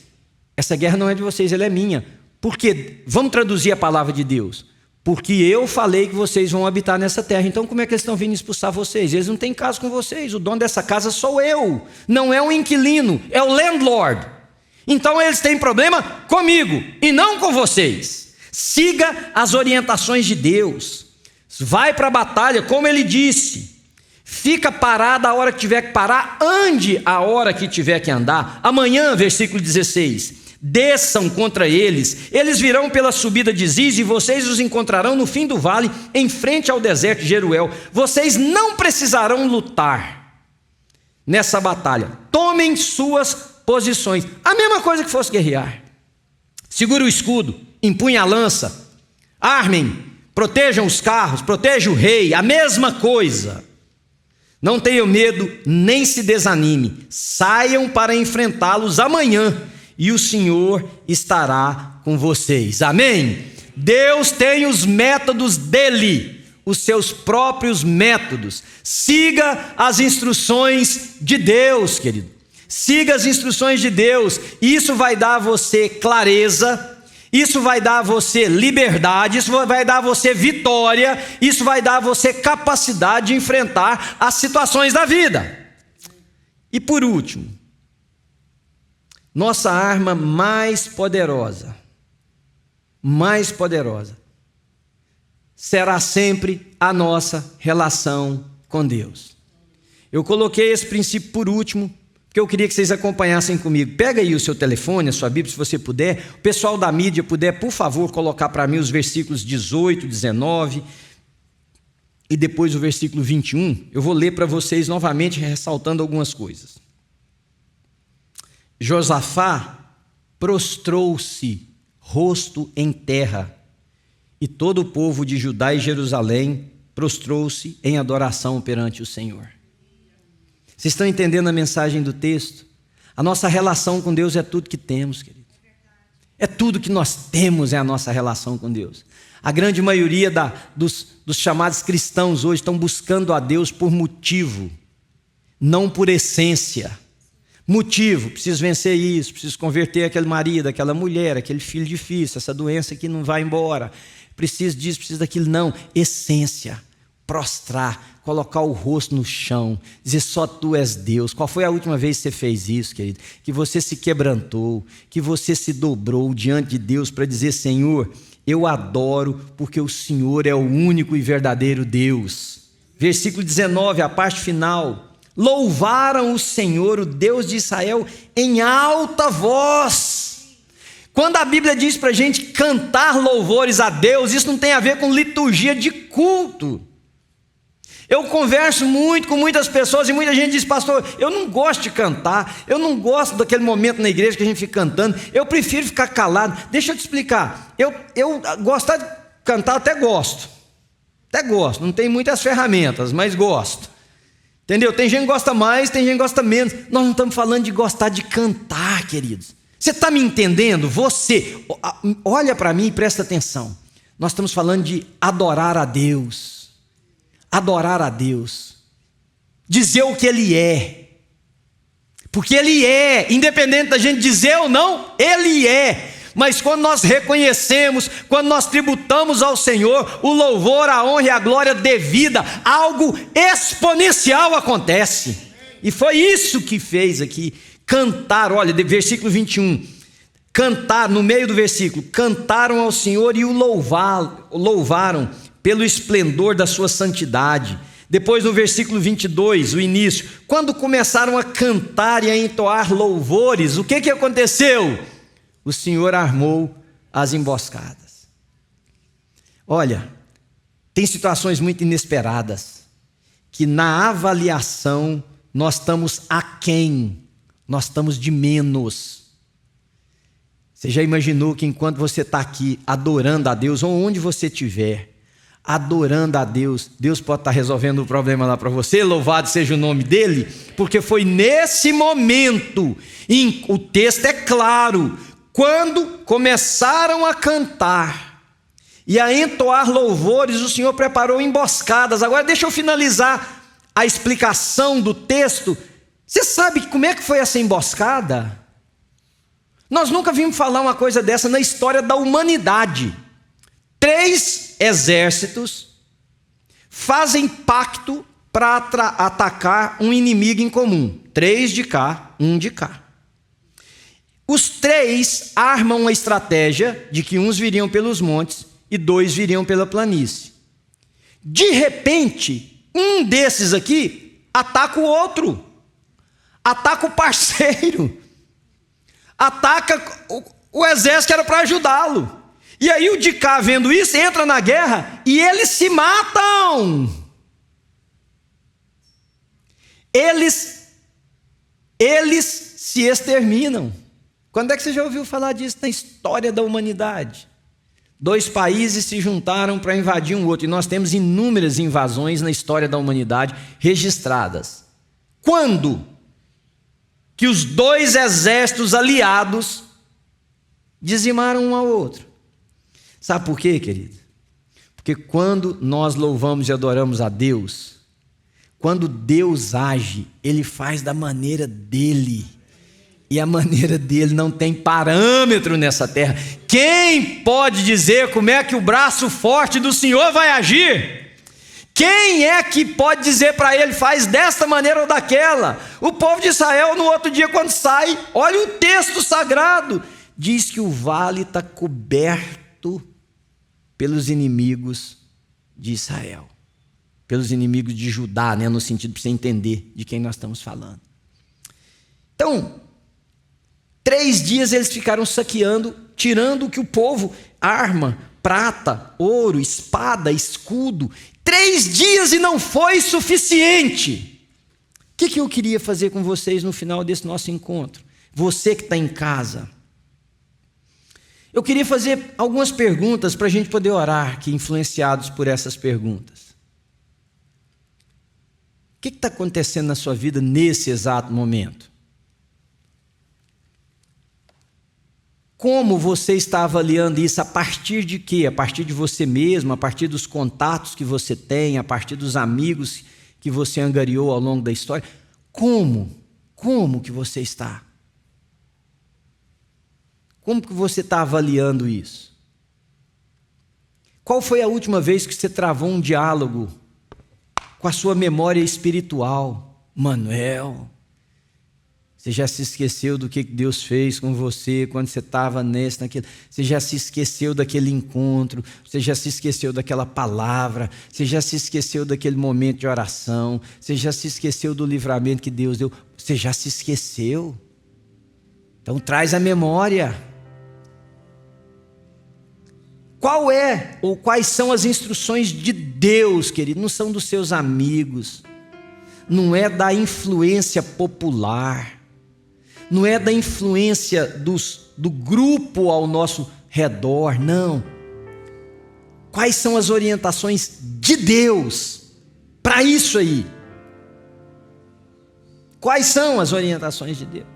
essa guerra não é de vocês, ela é minha. Por quê? Vamos traduzir a palavra de Deus. porque eu falei que vocês vão habitar nessa terra. Então como é que eles estão vindo expulsar vocês? Eles não têm caso com vocês, o dono dessa casa sou eu, não é um inquilino, é o landlord. Então eles têm problema comigo e não com vocês. Siga as orientações de Deus, vai para a batalha como ele disse, fica parado a hora que tiver que parar, ande a hora que tiver que andar. Amanhã, versículo 16, desçam contra eles, eles virão pela subida de Ziz, e vocês os encontrarão no fim do vale, em frente ao deserto de Jeruel. Vocês não precisarão lutar nessa batalha, tomem suas posições, a mesma coisa que fosse guerrear. Segure o escudo, empunhe a lança, armem, protejam os carros, protejam o rei, a mesma coisa. Não tenham medo, nem se desanime, saiam para enfrentá-los amanhã, e o Senhor estará com vocês. Amém? Deus tem os métodos dele, os seus próprios métodos. Siga as instruções de Deus, querido. Siga as instruções de Deus. Isso vai dar a você clareza, isso vai dar a você liberdade, isso vai dar a você vitória, isso vai dar a você capacidade de enfrentar as situações da vida. E por último, nossa arma mais poderosa, será sempre a nossa relação com Deus. Eu coloquei esse princípio por último, porque eu queria que vocês acompanhassem comigo. Pega aí o seu telefone, a sua Bíblia, se você puder. O pessoal da mídia puder, por favor, colocar para mim os versículos 18, 19 e depois o versículo 21. Eu vou ler para vocês novamente, ressaltando algumas coisas. Josafá prostrou-se, rosto em terra, e todo o povo de Judá e Jerusalém prostrou-se em adoração perante o Senhor. Vocês estão entendendo a mensagem do texto? A nossa relação com Deus é tudo que temos, querido. É tudo que nós temos, é a nossa relação com Deus. A grande maioria dos chamados cristãos hoje estão buscando a Deus por motivo, não por essência. Motivo, preciso vencer isso, preciso converter aquele marido, aquela mulher, aquele filho difícil, essa doença que não vai embora, preciso disso, preciso daquilo. Não, essência, prostrar, colocar o rosto no chão, dizer só tu és Deus. Qual foi a última vez que você fez isso, querido? Que você se quebrantou, que você se dobrou diante de Deus para dizer: Senhor, eu adoro porque o Senhor é o único e verdadeiro Deus. Versículo 19, a parte final. Louvaram o Senhor, o Deus de Israel, em alta voz. Quando a Bíblia diz para a gente cantar louvores a Deus, isso não tem a ver com liturgia de culto. Eu converso muito com muitas pessoas e muita gente diz: pastor, eu não gosto de cantar, eu não gosto daquele momento na igreja que a gente fica cantando, eu prefiro ficar calado. Deixa eu te explicar, eu gostar de cantar até gosto, não tem muitas ferramentas, mas gosto. Entendeu? Tem gente que gosta mais, tem gente que gosta menos. Nós não estamos falando de gostar de cantar, queridos. Você está me entendendo? Você, olha para mim e presta atenção. Nós estamos falando de adorar a Deus. Adorar a Deus. Dizer o que Ele é. Porque Ele é, independente da gente dizer ou não, Ele é. Mas quando nós reconhecemos, quando nós tributamos ao Senhor o louvor, a honra e a glória devida, algo exponencial acontece. E foi isso que fez aqui, cantar, olha, versículo 21, cantar, no meio do versículo, cantaram ao Senhor e o louvaram pelo esplendor da sua santidade. Depois no versículo 22, o início, quando começaram a cantar e a entoar louvores, o que aconteceu? O Senhor armou as emboscadas. Olha, tem situações muito inesperadas, que na avaliação nós estamos aquém, nós estamos de menos. Você já imaginou que enquanto você está aqui adorando a Deus, ou onde você estiver, adorando a Deus, Deus pode estar resolvendo o problema lá para você, louvado seja o nome dEle, porque foi nesse momento, o texto é claro, quando começaram a cantar e a entoar louvores, o Senhor preparou emboscadas. Agora deixa eu finalizar a explicação do texto. Você sabe como é que foi essa emboscada? Nós nunca vimos falar uma coisa dessa na história da humanidade. 3 exércitos fazem pacto para atacar um inimigo em comum. 3 de cá, 1 de cá. Os 3 armam uma estratégia de que uns viriam pelos montes e 2 viriam pela planície. De repente, um desses aqui ataca o outro, ataca o parceiro, ataca o exército que era para ajudá-lo. E aí o de cá, vendo isso, entra na guerra e eles se matam. Eles se exterminam. Quando é que você já ouviu falar disso na história da humanidade? 2 países se juntaram para invadir um outro. E nós temos inúmeras invasões na história da humanidade registradas. Quando que os 2 exércitos aliados dizimaram um ao outro? Sabe por quê, querido? Porque quando nós louvamos e adoramos a Deus, quando Deus age, Ele faz da maneira dEle. E a maneira dele não tem parâmetro nessa terra. Quem pode dizer como é que o braço forte do Senhor vai agir? Quem é que pode dizer para ele, faz desta maneira ou daquela? O povo de Israel, no outro dia, quando sai, olha o texto sagrado, diz que o vale está coberto pelos inimigos de Israel, pelos inimigos de Judá, né? No sentido para você entender de quem nós estamos falando. Então, 3 dias eles ficaram saqueando, tirando o que o povo arma, prata, ouro, espada, escudo. 3 dias e não foi suficiente. O que eu queria fazer com vocês no final desse nosso encontro? Você que está em casa. Eu queria fazer algumas perguntas para a gente poder orar aqui, influenciados por essas perguntas. O que está acontecendo na sua vida nesse exato momento? Como você está avaliando isso? A partir de quê? A partir de você mesmo, a partir dos contatos que você tem, a partir dos amigos que você angariou ao longo da história? Como que você está? Como que você está avaliando isso? Qual foi a última vez que você travou um diálogo com a sua memória espiritual? Manuel, você já se esqueceu do que Deus fez com você quando você estava naquilo? Você já se esqueceu daquele encontro? Você já se esqueceu daquela palavra? Você já se esqueceu daquele momento de oração? Você já se esqueceu do livramento que Deus deu? Você já se esqueceu? Então traz a memória. Qual é ou quais são as instruções de Deus, querido? Não são dos seus amigos, não é da influência popular, não é da influência do grupo ao nosso redor, não. Quais são as orientações de Deus para isso aí? Quais são as orientações de Deus?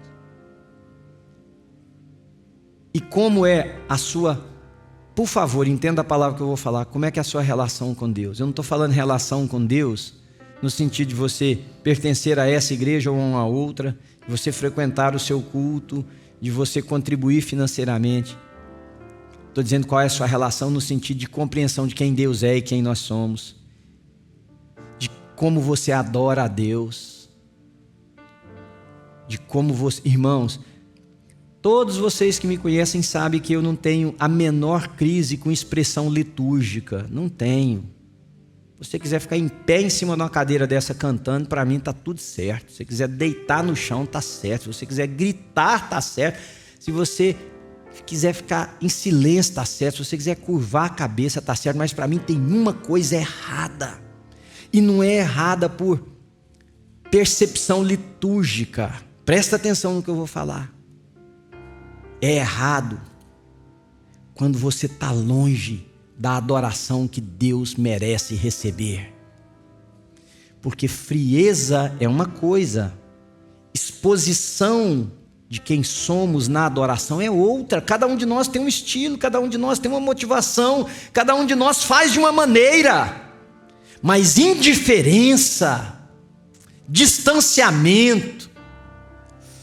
E como é a sua, por favor, entenda a palavra que eu vou falar, como é que é a sua relação com Deus? Eu não estou falando relação com Deus no sentido de você pertencer a essa igreja ou a uma outra, de você frequentar o seu culto, de você contribuir financeiramente. Estou dizendo qual é a sua relação no sentido de compreensão de quem Deus é e quem nós somos, de como você adora a Deus, de como você... Irmãos, todos vocês que me conhecem sabem que eu não tenho a menor crise com expressão litúrgica, não tenho. Se você quiser ficar em pé em cima de uma cadeira dessa cantando, para mim está tudo certo. Se você quiser deitar no chão, está certo. Se você quiser gritar, está certo. Se você quiser ficar em silêncio, está certo. Se você quiser curvar a cabeça, está certo. Mas para mim tem uma coisa errada. E não é errada por percepção litúrgica. Presta atenção no que eu vou falar. É errado quando você está longe da adoração que Deus merece receber. Porque frieza é uma coisa, exposição de quem somos na adoração é outra. Cada um de nós tem um estilo, cada um de nós tem uma motivação, cada um de nós faz de uma maneira. Mas indiferença, distanciamento,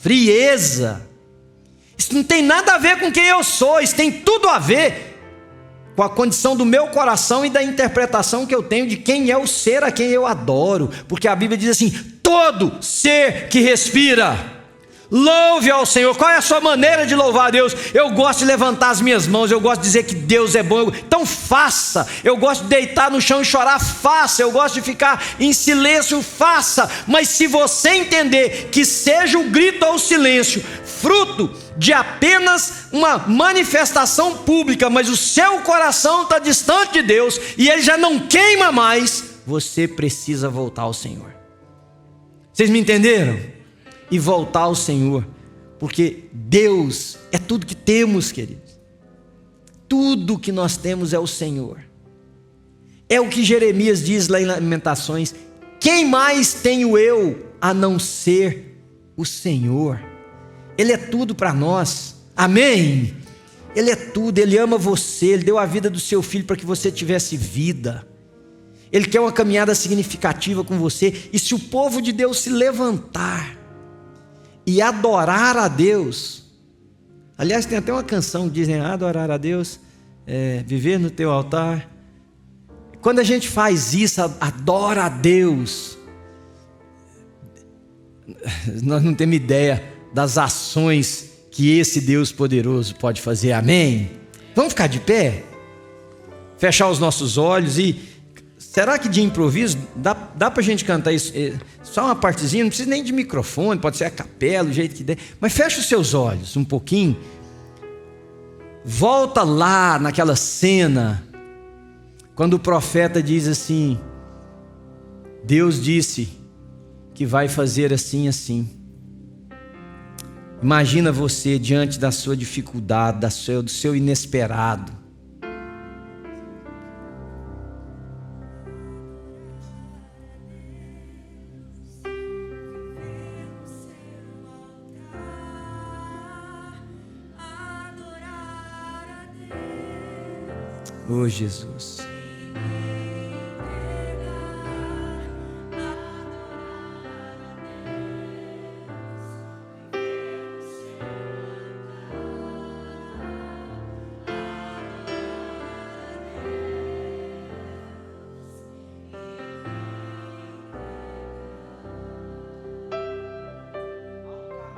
frieza, isso não tem nada a ver com quem eu sou, isso tem tudo a ver com a condição do meu coração e da interpretação que eu tenho de quem é o ser a quem eu adoro, porque a Bíblia diz assim: todo ser que respira, louve ao Senhor. Qual é a sua maneira de louvar a Deus? Eu gosto de levantar as minhas mãos, eu gosto de dizer que Deus é bom, então faça. Eu gosto de deitar no chão e chorar, faça. Eu gosto de ficar em silêncio, faça. Mas se você entender que seja o grito ou o silêncio fruto de apenas uma manifestação pública, mas o seu coração está distante de Deus e ele já não queima mais, você precisa voltar ao Senhor. Vocês me entenderam? E voltar ao Senhor, porque Deus é tudo que temos, queridos. Tudo que nós temos é o Senhor. É o que Jeremias diz lá em Lamentações: quem mais tenho eu a não ser o Senhor? Ele é tudo para nós, amém? Ele é tudo, Ele ama você, Ele deu a vida do seu filho para que você tivesse vida. Ele quer uma caminhada significativa com você. E se o povo de Deus se levantar e adorar a Deus, aliás, tem até uma canção que diz, né? Adorar a Deus, viver no teu altar. Quando a gente faz isso, adora a Deus, nós não temos ideia das ações que esse Deus poderoso pode fazer, amém? Vamos ficar de pé? Fechar os nossos olhos e... será que de improviso dá para a gente cantar isso? Só uma partezinha, não precisa nem de microfone, pode ser a capela, o jeito que der. Mas fecha os seus olhos um pouquinho. Volta lá naquela cena, quando o profeta diz assim: Deus disse que vai fazer assim, assim. Imagina você diante da sua dificuldade, do seu inesperado. Oh, Jesus.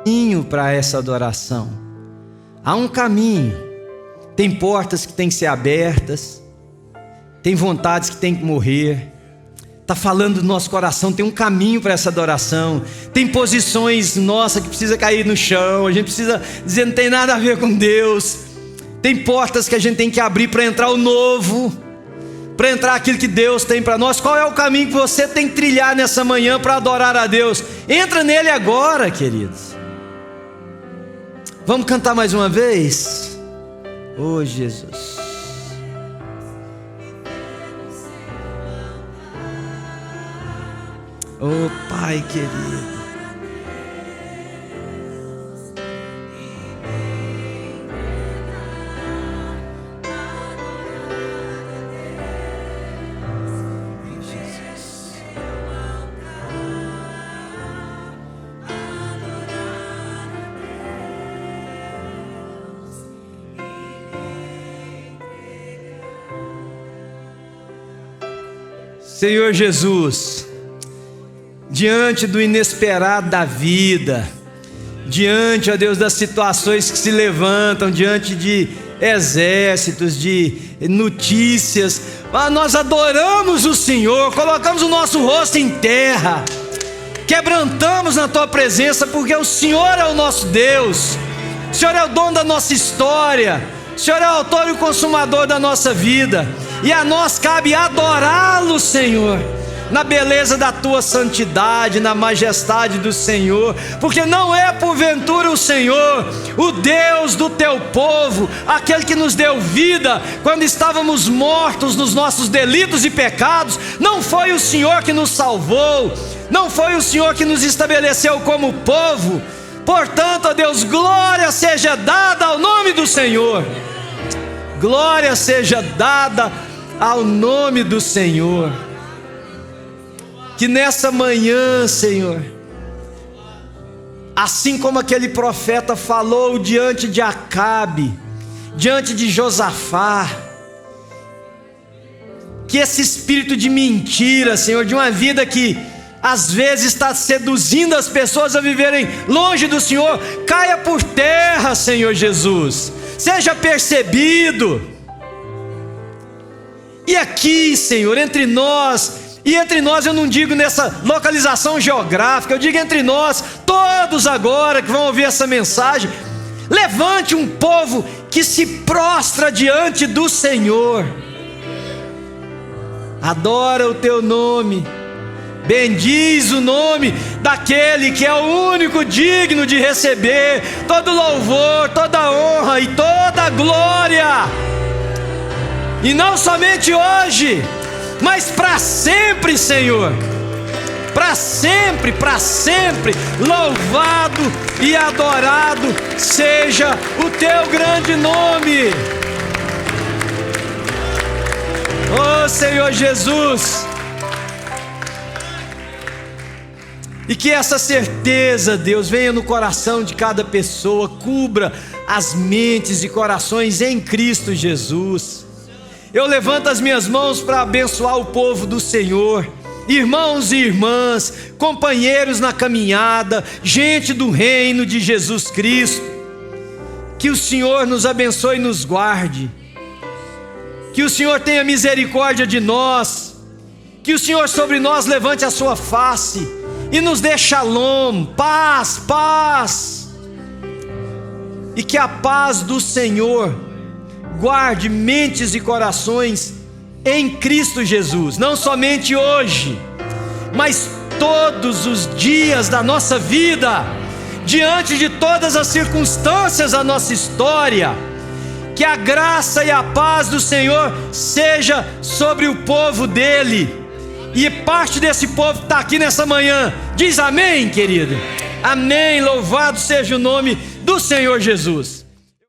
Caminho para essa adoração. Há um caminho. Tem portas que têm que ser abertas, tem vontades que têm que morrer. Está falando do nosso coração, tem um caminho para essa adoração. Tem posições nossas que precisa cair no chão, a gente precisa dizer não tem nada a ver com Deus. Tem portas que a gente tem que abrir para entrar o novo, para entrar aquilo que Deus tem para nós. Qual é o caminho que você tem que trilhar nessa manhã para adorar a Deus? Entra nele agora, queridos. Vamos cantar mais uma vez? Oh, Jesus. Oh, Pai querido. Senhor Jesus, diante do inesperado da vida, diante, ó Deus, das situações que se levantam, diante de exércitos, de notícias, nós adoramos o Senhor, colocamos o nosso rosto em terra, quebrantamos na Tua presença, porque o Senhor é o nosso Deus, o Senhor é o dono da nossa história, o Senhor é o autor e o consumador da nossa vida, e a nós cabe adorá-lo, Senhor, na beleza da Tua santidade, na majestade do Senhor, porque não é porventura o Senhor, o Deus do Teu povo, aquele que nos deu vida quando estávamos mortos nos nossos delitos e pecados. Não foi o Senhor que nos salvou, não foi o Senhor que nos estabeleceu como povo. Portanto, ó Deus, glória seja dada ao nome do Senhor, glória seja dada ao nome do Senhor. Que nessa manhã, Senhor, assim como aquele profeta falou diante de Acabe, diante de Josafá, que esse espírito de mentira, Senhor, de uma vida que às vezes está seduzindo as pessoas a viverem longe do Senhor, caia por terra, Senhor Jesus, seja percebido. E aqui, Senhor, entre nós, e entre nós eu não digo nessa localização geográfica, eu digo entre nós, todos agora que vão ouvir essa mensagem, levante um povo que se prostra diante do Senhor, adora o teu nome, bendiz o nome daquele que é o único digno de receber todo louvor, toda honra e toda glória, e não somente hoje, mas para sempre, Senhor, para sempre, louvado e adorado seja o teu grande nome. Oh Senhor Jesus, e que essa certeza, Deus, venha no coração de cada pessoa, cubra as mentes e corações em Cristo Jesus. Eu levanto as minhas mãos para abençoar o povo do Senhor, irmãos e irmãs, companheiros na caminhada, gente do reino de Jesus Cristo. Que o Senhor nos abençoe e nos guarde, que o Senhor tenha misericórdia de nós, que o Senhor sobre nós levante a sua face e nos dê shalom, paz, e que a paz do Senhor guarde mentes e corações em Cristo Jesus, não somente hoje, mas todos os dias da nossa vida, diante de todas as circunstâncias da nossa história. Que a graça e a paz do Senhor seja sobre o povo dele, e parte desse povo está aqui nessa manhã, diz amém, querido, amém, louvado seja o nome do Senhor Jesus.